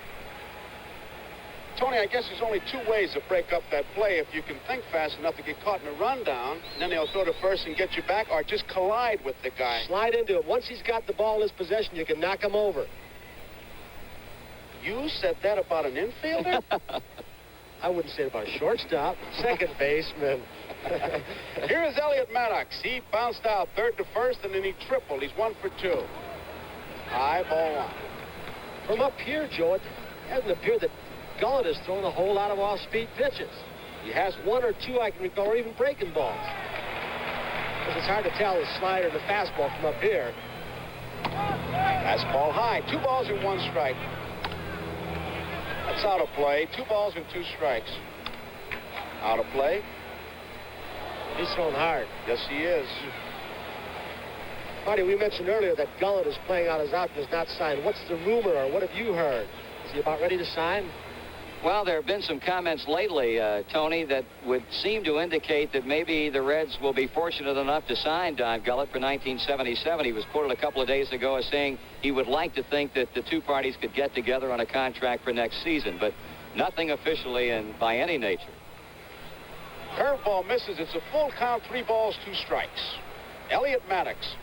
D: Tony, I guess there's only two ways to break up that play. If you can think fast enough to get caught in a rundown, and then they'll throw to first and get you back, or just collide with the guy.
E: Slide into him. Once he's got the ball in his possession, you can knock him over.
D: You said that about an infielder?
E: I wouldn't say it about a shortstop. Second baseman.
D: Here's Elliot Maddox. He bounced out third to first, and then he tripled. He's 1 for 2. High ball one.
E: From up here, Joe, it hasn't appeared that Gullett has thrown a whole lot of off-speed pitches. He has one or two I can recall, or even breaking balls. Because it's hard to tell the slider and the fastball from up here.
D: Fastball high. 2 balls and 1 strike. That's out of play. 2 balls and 2 strikes. Out of play.
E: He's throwing hard.
D: Yes, he is.
E: Marty, we mentioned earlier that Gullett is playing out his option, is not signed. What's the rumor, or what have you heard? Is he about ready to sign?
B: Well, there have been some comments lately, Tony, that would seem to indicate that maybe the Reds will be fortunate enough to sign Don Gullett for 1977. He was quoted a couple of days ago as saying he would like to think that the two parties could get together on a contract for next season, but nothing officially and by any nature.
D: Curveball misses. It's a full count, 3 balls, 2 strikes. Elliot Maddox.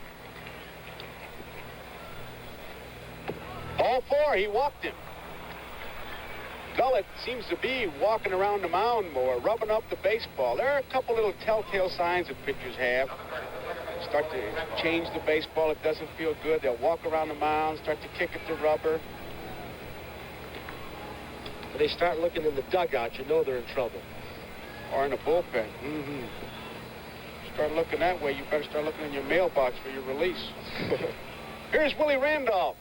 D: Ball 4, he walked him. Gullett seems to be walking around the mound more, rubbing up the baseball. There are a couple little telltale signs that pitchers have. Start to change the baseball. It doesn't feel good. They'll walk around the mound, start to kick at the rubber.
E: When they start looking in the dugout, you know they're in trouble.
D: Or in the bullpen. Start looking that way, you better start looking in your mailbox for your release. Here's Willie Randolph.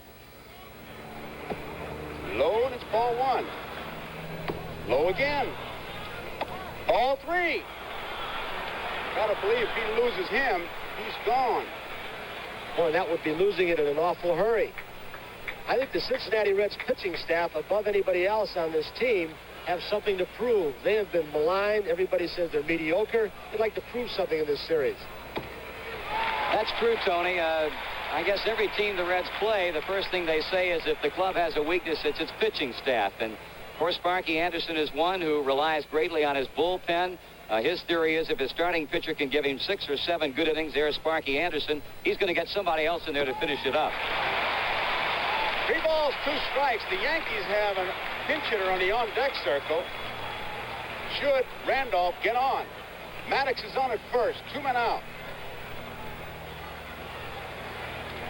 D: Low, and it's ball 1. Low again. Ball 3. Gotta believe if he loses him, he's gone.
E: Boy, that would be losing it in an awful hurry. I think the Cincinnati Reds pitching staff, above anybody else on this team, have something to prove. They have been maligned. Everybody says they're mediocre. They'd like to prove something in this series.
B: That's true, Tony. I guess every team the Reds play, the first thing they say is if the club has a weakness, it's its pitching staff. And, of course, Sparky Anderson is one who relies greatly on his bullpen. His theory is if his starting pitcher can give him 6 or 7 good innings, there's Sparky Anderson, he's going to get somebody else in there to finish it up.
D: 3 balls, 2 strikes. The Yankees have a pinch hitter on the on-deck circle. Should Randolph get on? Maddox is on at first. 2 men out.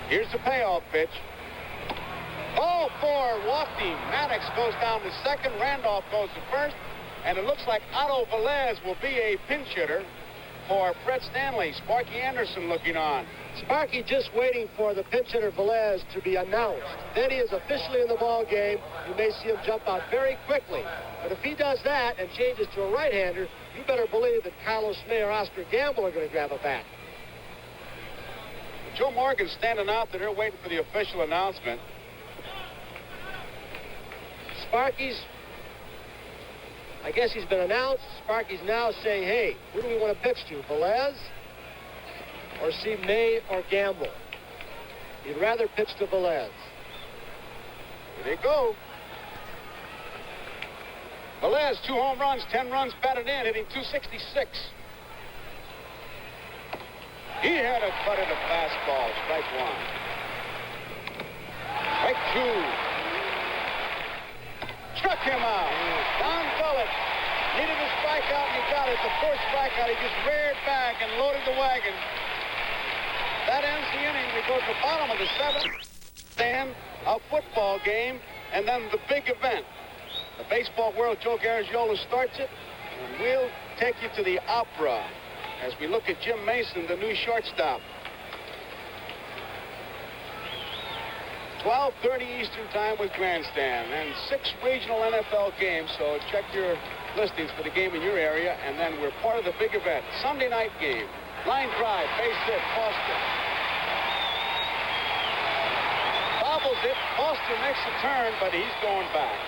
D: Here's the payoff pitch. Ball 4, walked him. Maddox goes down to second. Randolph goes to first. And it looks like Otto Velez will be a pinch hitter for Fred Stanley. Sparky Anderson looking on.
E: Sparky just waiting for the pinch hitter Velez to be announced. Then he is officially in the ball game. You may see him jump out very quickly. But if he does that and changes to a right-hander, you better believe that Carlos May or Oscar Gamble are going to grab a bat.
D: Joe Morgan's standing out there waiting for the official announcement.
E: Sparky's, I guess he's been announced. Sparky's now saying, hey, who do we want to pitch to, Velez or see May or Gamble? He'd rather pitch to Velez.
D: Here they go. Velez, 2 home runs, 10 runs batted in, hitting .266. He had a cut in a fastball, strike 1. Strike 2. Struck him out. Don Gullett needed a strikeout, and he got it. The 4th strikeout, he just reared back and loaded the wagon. That ends the inning. We go to the bottom of the 7th stand, a football game, and then the big event. The baseball world, Joe Garagiola starts it, and we'll take you to the opera as we look at Jim Mason, the new shortstop. 12:30 Eastern Time with Grandstand, and 6 regional NFL games, so check your listings for the game in your area, and then we're part of the big event. Sunday night game. Line drive, base hit, Foster. Bobbles it, Foster makes a turn, but he's going back.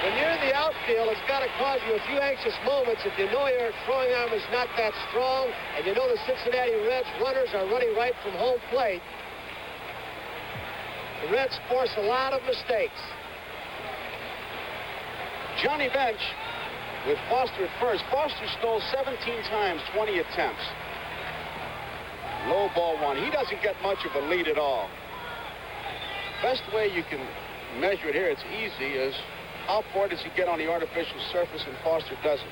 E: When you're in the outfield, it's got to cause you a few anxious moments if you know your throwing arm is not that strong and you know the Cincinnati Reds runners are running right from home plate. The Reds force a lot of mistakes.
D: Johnny Bench with Foster at first. Foster stole 17 times, 20 attempts. Low ball 1. He doesn't get much of a lead at all. Best way you can measure it here, it's easy, is how far does he get on the artificial surface, and Foster doesn't.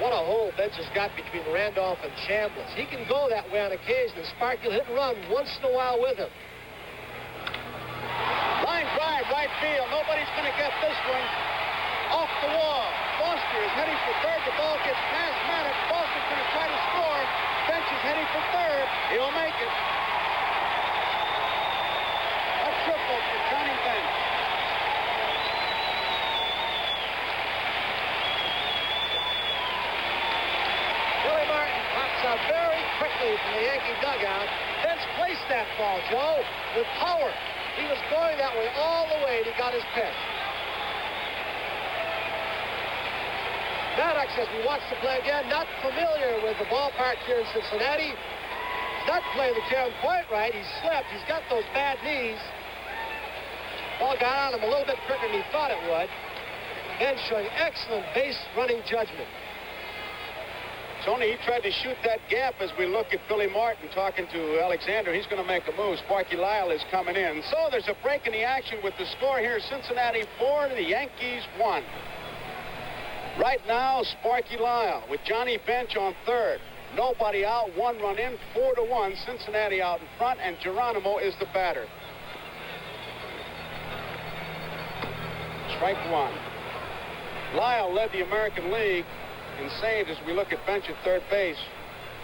E: What a hole Bench has got between Randolph and Chambliss. He can go that way on occasion, and Sparky will hit and run once in a while with him.
D: Line drive, right field. Nobody's going to get this one. Off the wall. Foster is heading for third. The ball gets past Maddox. Foster's going to try to score. Bench is heading for third. He'll make it. A triple for Johnny Bench.
E: Billy Martin pops out very quickly from the Yankee dugout. Bench placed that ball, Joe, with power. He was going that way all the way, and he got his pitch. Maddox, as we watch the play again, not familiar with the ballpark here in Cincinnati. He's not playing the Karen Point right. He slipped. He's got those bad knees. Ball got on him a little bit quicker than he thought it would. Bench showing excellent base running judgment.
D: Tony, he tried to shoot that gap as we look at Billy Martin talking to Alexander. He's going to make a move. Sparky Lyle is coming in. So there's a break in the action with the score here. Cincinnati 4, the Yankees 1. Right now, Sparky Lyle with Johnny Bench on third. Nobody out, 1 run in, 4-1. Cincinnati out in front, and Geronimo is the batter. Strike 1. Lyle led the American League in saves as we look at Bench at third base.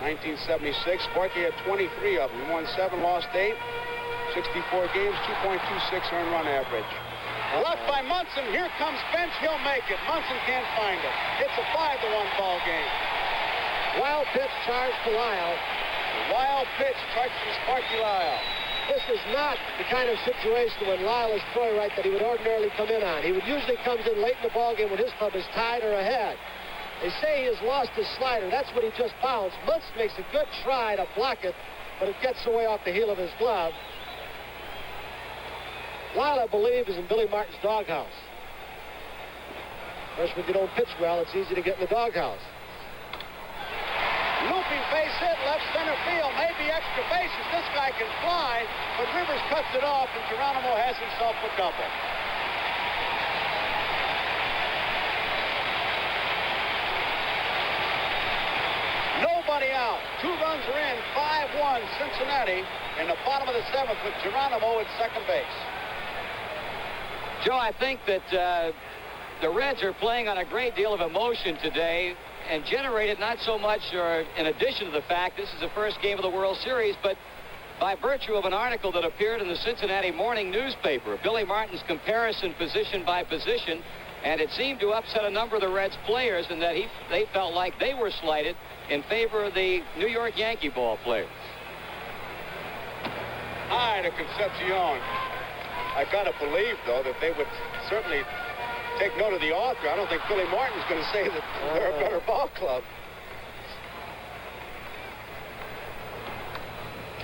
D: 1976, Sparky had 23 of them. He won 7, lost 8. 64 games, 2.26 earned run average. Left by Munson. Here comes Bench. He'll make it. Munson can't find it. It's a 5-1 ball game.
E: Wild pitch charge to Lyle.
D: The wild pitch touches Sparky Lyle.
E: This is not the kind of situation when Lyle is throwing right that he would ordinarily come in on. He would usually come in late in the ballgame when his club is tied or ahead. They say he has lost his slider. That's what he just bounced. Muntz makes a good try to block it, but it gets away off the heel of his glove. Lyle, I believe, is in Billy Martin's doghouse. Of course, when you don't pitch well, it's easy to get in the doghouse.
D: Looping base hit, left center field. Maybe extra bases. This guy can fly, but Rivers cuts it off, and Geronimo has himself a double. Nobody out. 2 runs are in. 5-1 Cincinnati in the bottom of the 7th with Geronimo at second base.
B: Joe, I think that the Reds are playing on a great deal of emotion today and generated not so much or in addition to the fact this is the first game of the World Series, but by virtue of an article that appeared in the Cincinnati Morning newspaper, Billy Martin's comparison position by position, and it seemed to upset a number of the Reds players in that they felt like they were slighted in favor of the New York Yankee ball players.
D: High to Concepcion. I gotta believe, though, that they would certainly take note of the author. I don't think Billy Martin's going to say that they're a better ball club.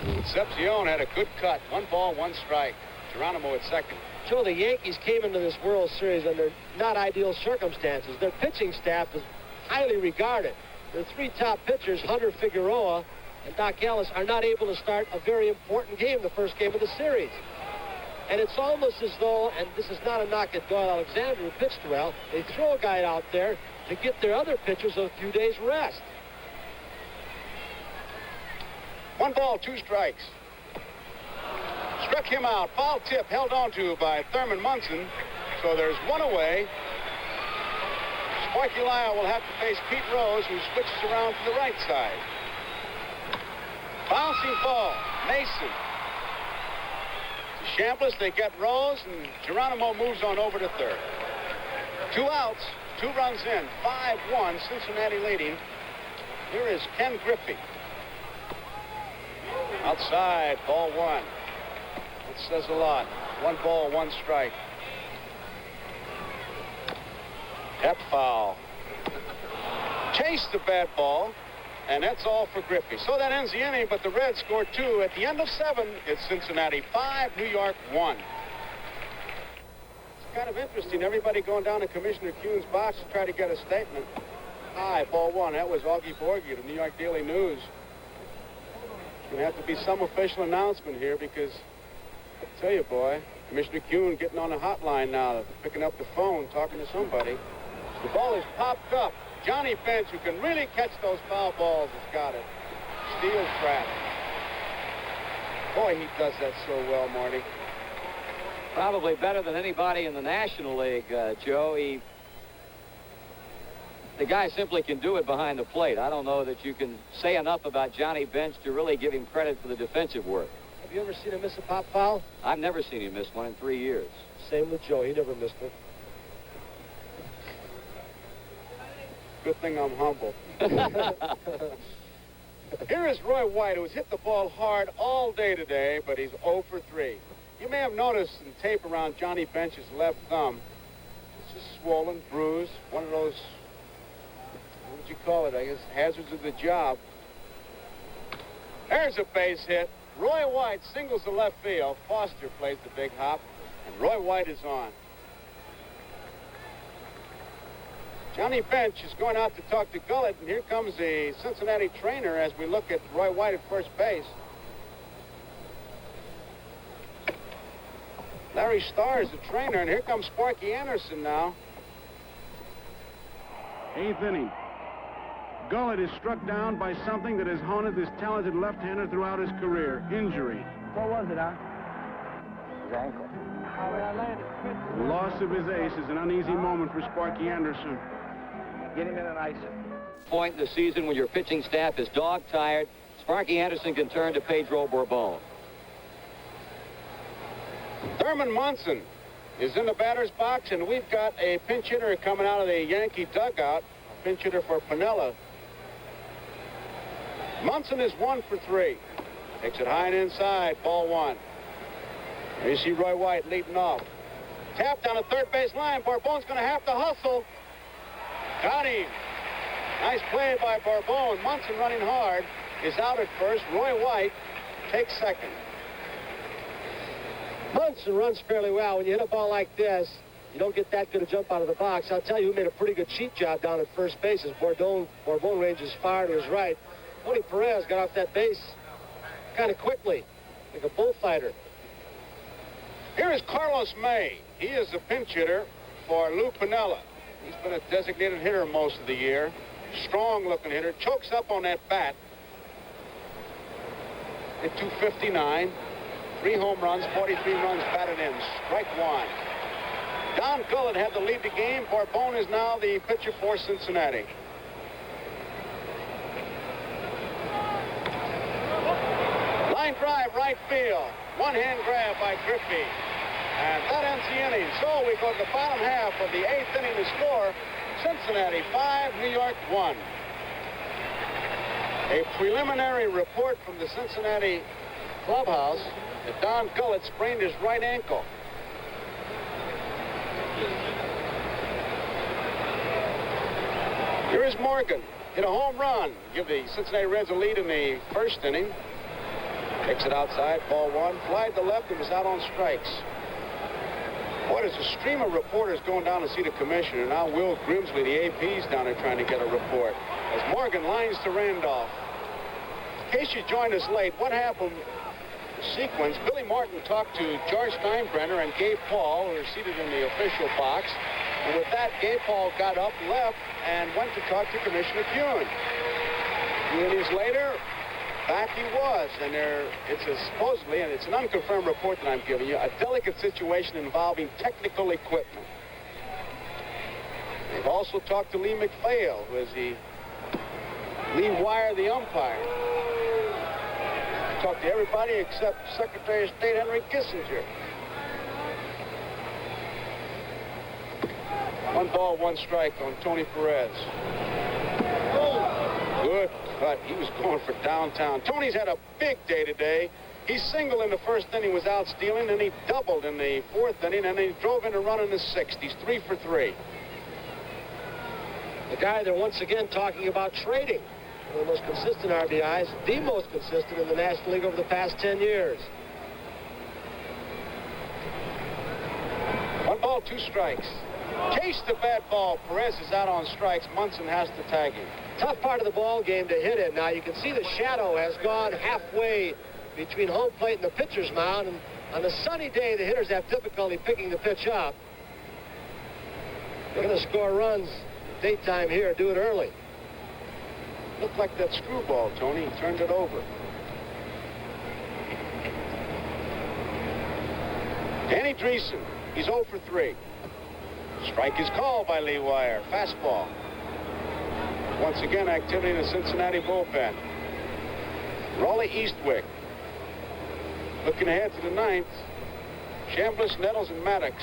D: Concepcion had a good cut. 1 ball, 1 strike. Geronimo at second.
E: Joe, the Yankees came into this World Series under not ideal circumstances. Their pitching staff is highly regarded. Their 3 top pitchers, Hunter, Figueroa, and Doc Ellis, are not able to start a very important game, the first game of the series. And it's almost as though, and this is not a knock at Doyle Alexander, who pitched well, they throw a guy out there to get their other pitchers a few days rest.
D: 1 ball, 2 strikes. Struck him out. Foul tip held on to by Thurman Munson. So there's 1 away. Sparky Lyle will have to face Pete Rose, who switches around to the right side. Bouncing ball. Mason. To Chambliss, they get Rose, and Geronimo moves on over to third. 2 outs, 2 runs in. 5-1, Cincinnati leading. Here is Ken Griffey. Outside, ball 1. That says a lot. 1 ball, 1 strike. That foul. Chased the bad ball, and that's all for Griffey. So that ends the inning, but the Reds scored 2. At the end of 7, it's Cincinnati 5, New York 1. It's kind of interesting. Everybody going down to Commissioner Kuhn's box to try to get a statement. High, ball 1. That was Augie Borgie of the New York Daily News. There's going to have to be some official announcement here because, I tell you, boy, Commissioner Kuhn getting on the hotline now, picking up the phone, talking to somebody. The ball is popped up. Johnny Bench, who can really catch those foul balls, has got it. Steel trap. Boy, he does that so well, Marty.
B: Probably better than anybody in the National League, Joe. The guy simply can do it behind the plate. I don't know that you can say enough about Johnny Bench to really give him credit for the defensive work.
E: Have you ever seen him miss a pop foul?
B: I've never seen him miss one in 3 years.
E: Same with Joe. He never missed it.
D: Good thing I'm humble. Here is Roy White, who has hit the ball hard all day today, but he's 0 for 3. You may have noticed some tape around Johnny Bench's left thumb. It's just swollen, bruised, one of those, what would you call it, I guess, hazards of the job. There's a base hit. Roy White singles the left field. Foster plays the big hop, and Roy White is on. Johnny Bench is going out to talk to Gullett, and here comes the Cincinnati trainer as we look at Roy White at first base. Larry Starr is the trainer, and here comes Sparky Anderson now.
C: 8th inning. Gullett is struck down by something that has haunted this talented left-hander throughout his career, injury.
A: What was it, huh? His ankle.
C: The loss of his ace is an uneasy moment for Sparky Anderson.
A: Get him in an icer.
B: Point in the season when your pitching staff is dog-tired, Sparky Anderson can turn to Pedro Bourbon.
D: Thurman Munson is in the batter's box, and we've got a pinch hitter coming out of the Yankee dugout, a pinch hitter for Piniella. Munson is 1 for 3. Takes it high and inside. Ball 1. There you see Roy White leading off. Tap down the third base line. Bourbon's going to have to hustle. Got him. Nice play by Bourbon. Munson running hard is out at first. Roy White takes second.
E: Munson runs fairly well. When you hit a ball like this, you don't get that good a jump out of the box. I'll tell you who made a pretty good cheat job down at first base as Bourbon ranges far to his right. Tony Perez got off that base kind of quickly, like a bullfighter.
D: Here is Carlos May. He is the pinch hitter for Lou Piniella. He's been a designated hitter most of the year. Strong-looking hitter. Chokes up on that bat. Hit 259. 3 home runs, 43 runs batted in. Strike 1. Don Gullett had to lead the game. Bourbon is now the pitcher for Cincinnati. Line drive, right field. One-hand grab by Griffey. And that ends the inning. So we go to the bottom half of the 8th inning to score. Cincinnati 5, New York 1. A preliminary report from the Cincinnati clubhouse that Don Gullett sprained his right ankle. Here is Morgan. Hit a home run. Give the Cincinnati Reds a lead in the first inning. Takes it outside. Ball 1. Fly to left and was out on strikes. Boy, there's a stream of reporters going down to see the commissioner. Now Will Grimsley, the AP's down there trying to get a report. As Morgan lines to Randolph. In case you joined us late, what happened? The sequence, Billy Martin talked to George Steinbrenner and Gabe Paul, who are seated in the official box. And with that, Gabe Paul got up, left, and went to talk to Commissioner Kuhn. 2 innings later, back he was, and it's supposedly, and it's an unconfirmed report that I'm giving you, a delicate situation involving technical equipment. They've also talked to Lee McPhail, who is the Lee Wire, the umpire. Talked to everybody except Secretary of State Henry Kissinger. 1 ball, 1 strike on Tony Perez. Good cut. He was going for downtown. Tony's had a big day today. He singled in the first inning, was out stealing, and he doubled in the 4th inning, and he drove in a run in the 6th. He's 3 for 3.
E: The guy they're once again talking about trading. One of the most consistent RBIs, the most consistent in the National League over the past 10 years.
D: 1 ball, 2 strikes. Chase the bad ball. Perez is out on strikes. Munson has to tag him.
E: Tough part of the ball game to hit it. Now you can see the shadow has gone halfway between home plate and the pitcher's mound. And on a sunny day, the hitters have difficulty picking the pitch up. They're going to score runs daytime here. Do it early.
D: Looked like that screwball, Tony. He turned it over. Danny Dreesen. He's 0 for 3. Strike is called by Lee Wire. Fastball. Once again, activity in the Cincinnati bullpen. Raleigh Eastwick. Looking ahead to the 9th. Chambliss, Nettles, and Maddox.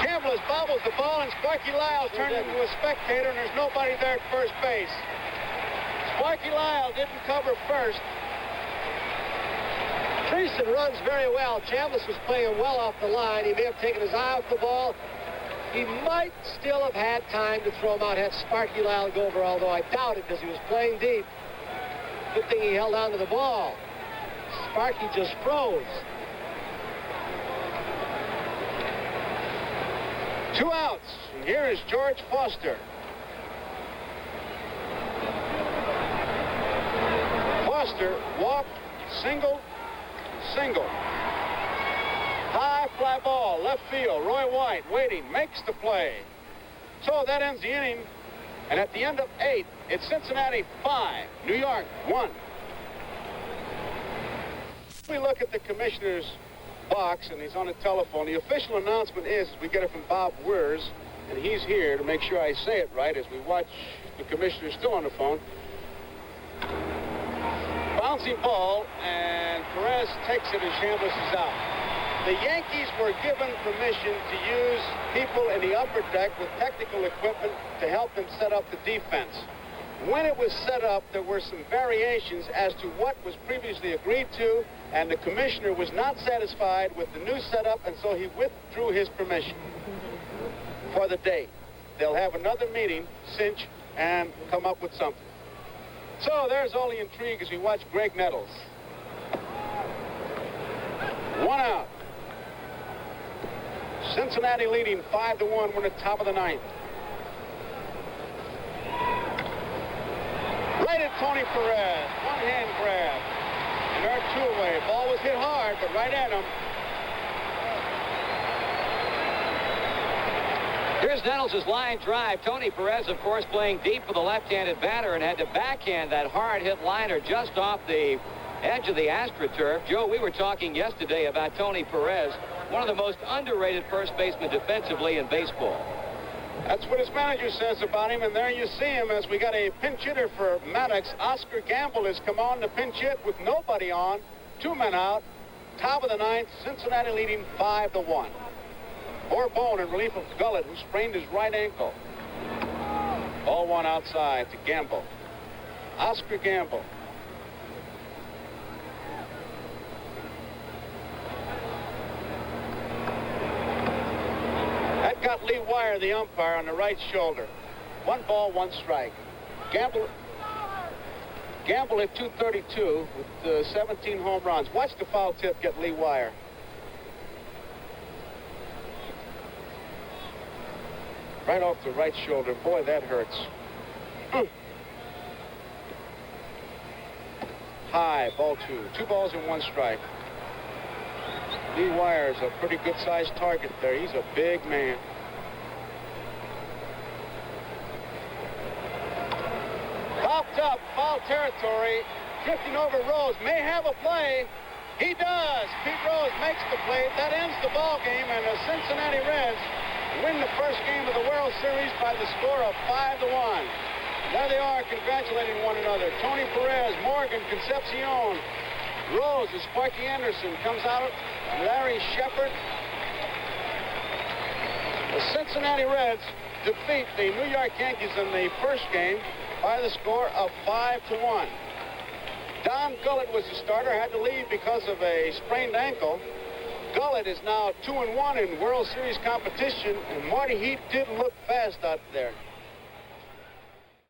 D: Chambliss bobbles the ball, and Sparky Lyle turned into a spectator, and there's nobody there at first base. Sparky Lyle didn't cover first.
E: Dreesen runs very well. Chambliss was playing well off the line. He may have taken his eye off the ball. He might still have had time to throw him out had Sparky Lyle go over, although I doubt it because he was playing deep. Good thing he held on to the ball. Sparky just froze.
D: 2 outs. And here is George Foster. Foster walked, single. High fly ball, left field. Roy White waiting, makes the play. So that ends the inning. And at the end of 8, it's Cincinnati 5, New York 1. We look at the commissioner's box, and he's on the telephone. The official announcement is, we get it from Bob Weirs, and he's here to make sure I say it right as we watch the commissioner still on the phone. Bouncing ball, and Perez takes it, and Chambliss is out. The Yankees were given permission to use people in the upper deck with technical equipment to help them set up the defense. When it was set up, there were some variations as to what was previously agreed to, and the commissioner was not satisfied with the new setup, and so he withdrew his permission for the date. They'll have another meeting, cinch, and come up with something. So there's all the intrigue as we watch Greg Nettles. 1 out. Cincinnati leading 5-1. We're at the top of the 9th. Right at Tony Perez. One-hand grab. And they're 2 away. Ball was hit hard, but right at him.
B: Here's Nettles' line drive. Tony Perez, of course, playing deep for the left-handed batter and had to backhand that hard-hit liner just off the edge of the AstroTurf. Joe, we were talking yesterday about Tony Perez, one of the most underrated first basemen defensively in baseball.
D: That's what his manager says about him, and there you see him as we got a pinch hitter for Maddox. Oscar Gamble has come on to pinch hit with nobody on. 2 men out. Top of the 9th, Cincinnati leading 5-1. Bourbon in relief of Gullett, who sprained his right ankle. Ball 1 outside to Gamble. Oscar Gamble. That got Lee Wire, the umpire, on the right shoulder. 1 ball, 1 strike. Gamble at 232 with 17 home runs. Watch the foul tip get Lee Wire. Right off the right shoulder. Boy, that hurts. High, ball 2. 2 balls and 1 strike. Lee Wire's a pretty good-sized target there. He's a big man. Popped up, foul territory. Drifting over Rose. May have a play. He does. Pete Rose makes the play. That ends the ball game, and the Cincinnati Reds win the first game of the World Series by the score of 5-1. There they are congratulating one another. Tony Perez, Morgan, Concepcion, Rose, as Sparky Anderson comes out, Larry Shepard. The Cincinnati Reds defeat the New York Yankees in the first game by the score of 5-1. Don Gullett was the starter, had to leave because of a sprained ankle. Gullett is now 2-1 in World Series competition, and Marty Heath didn't look fast out there.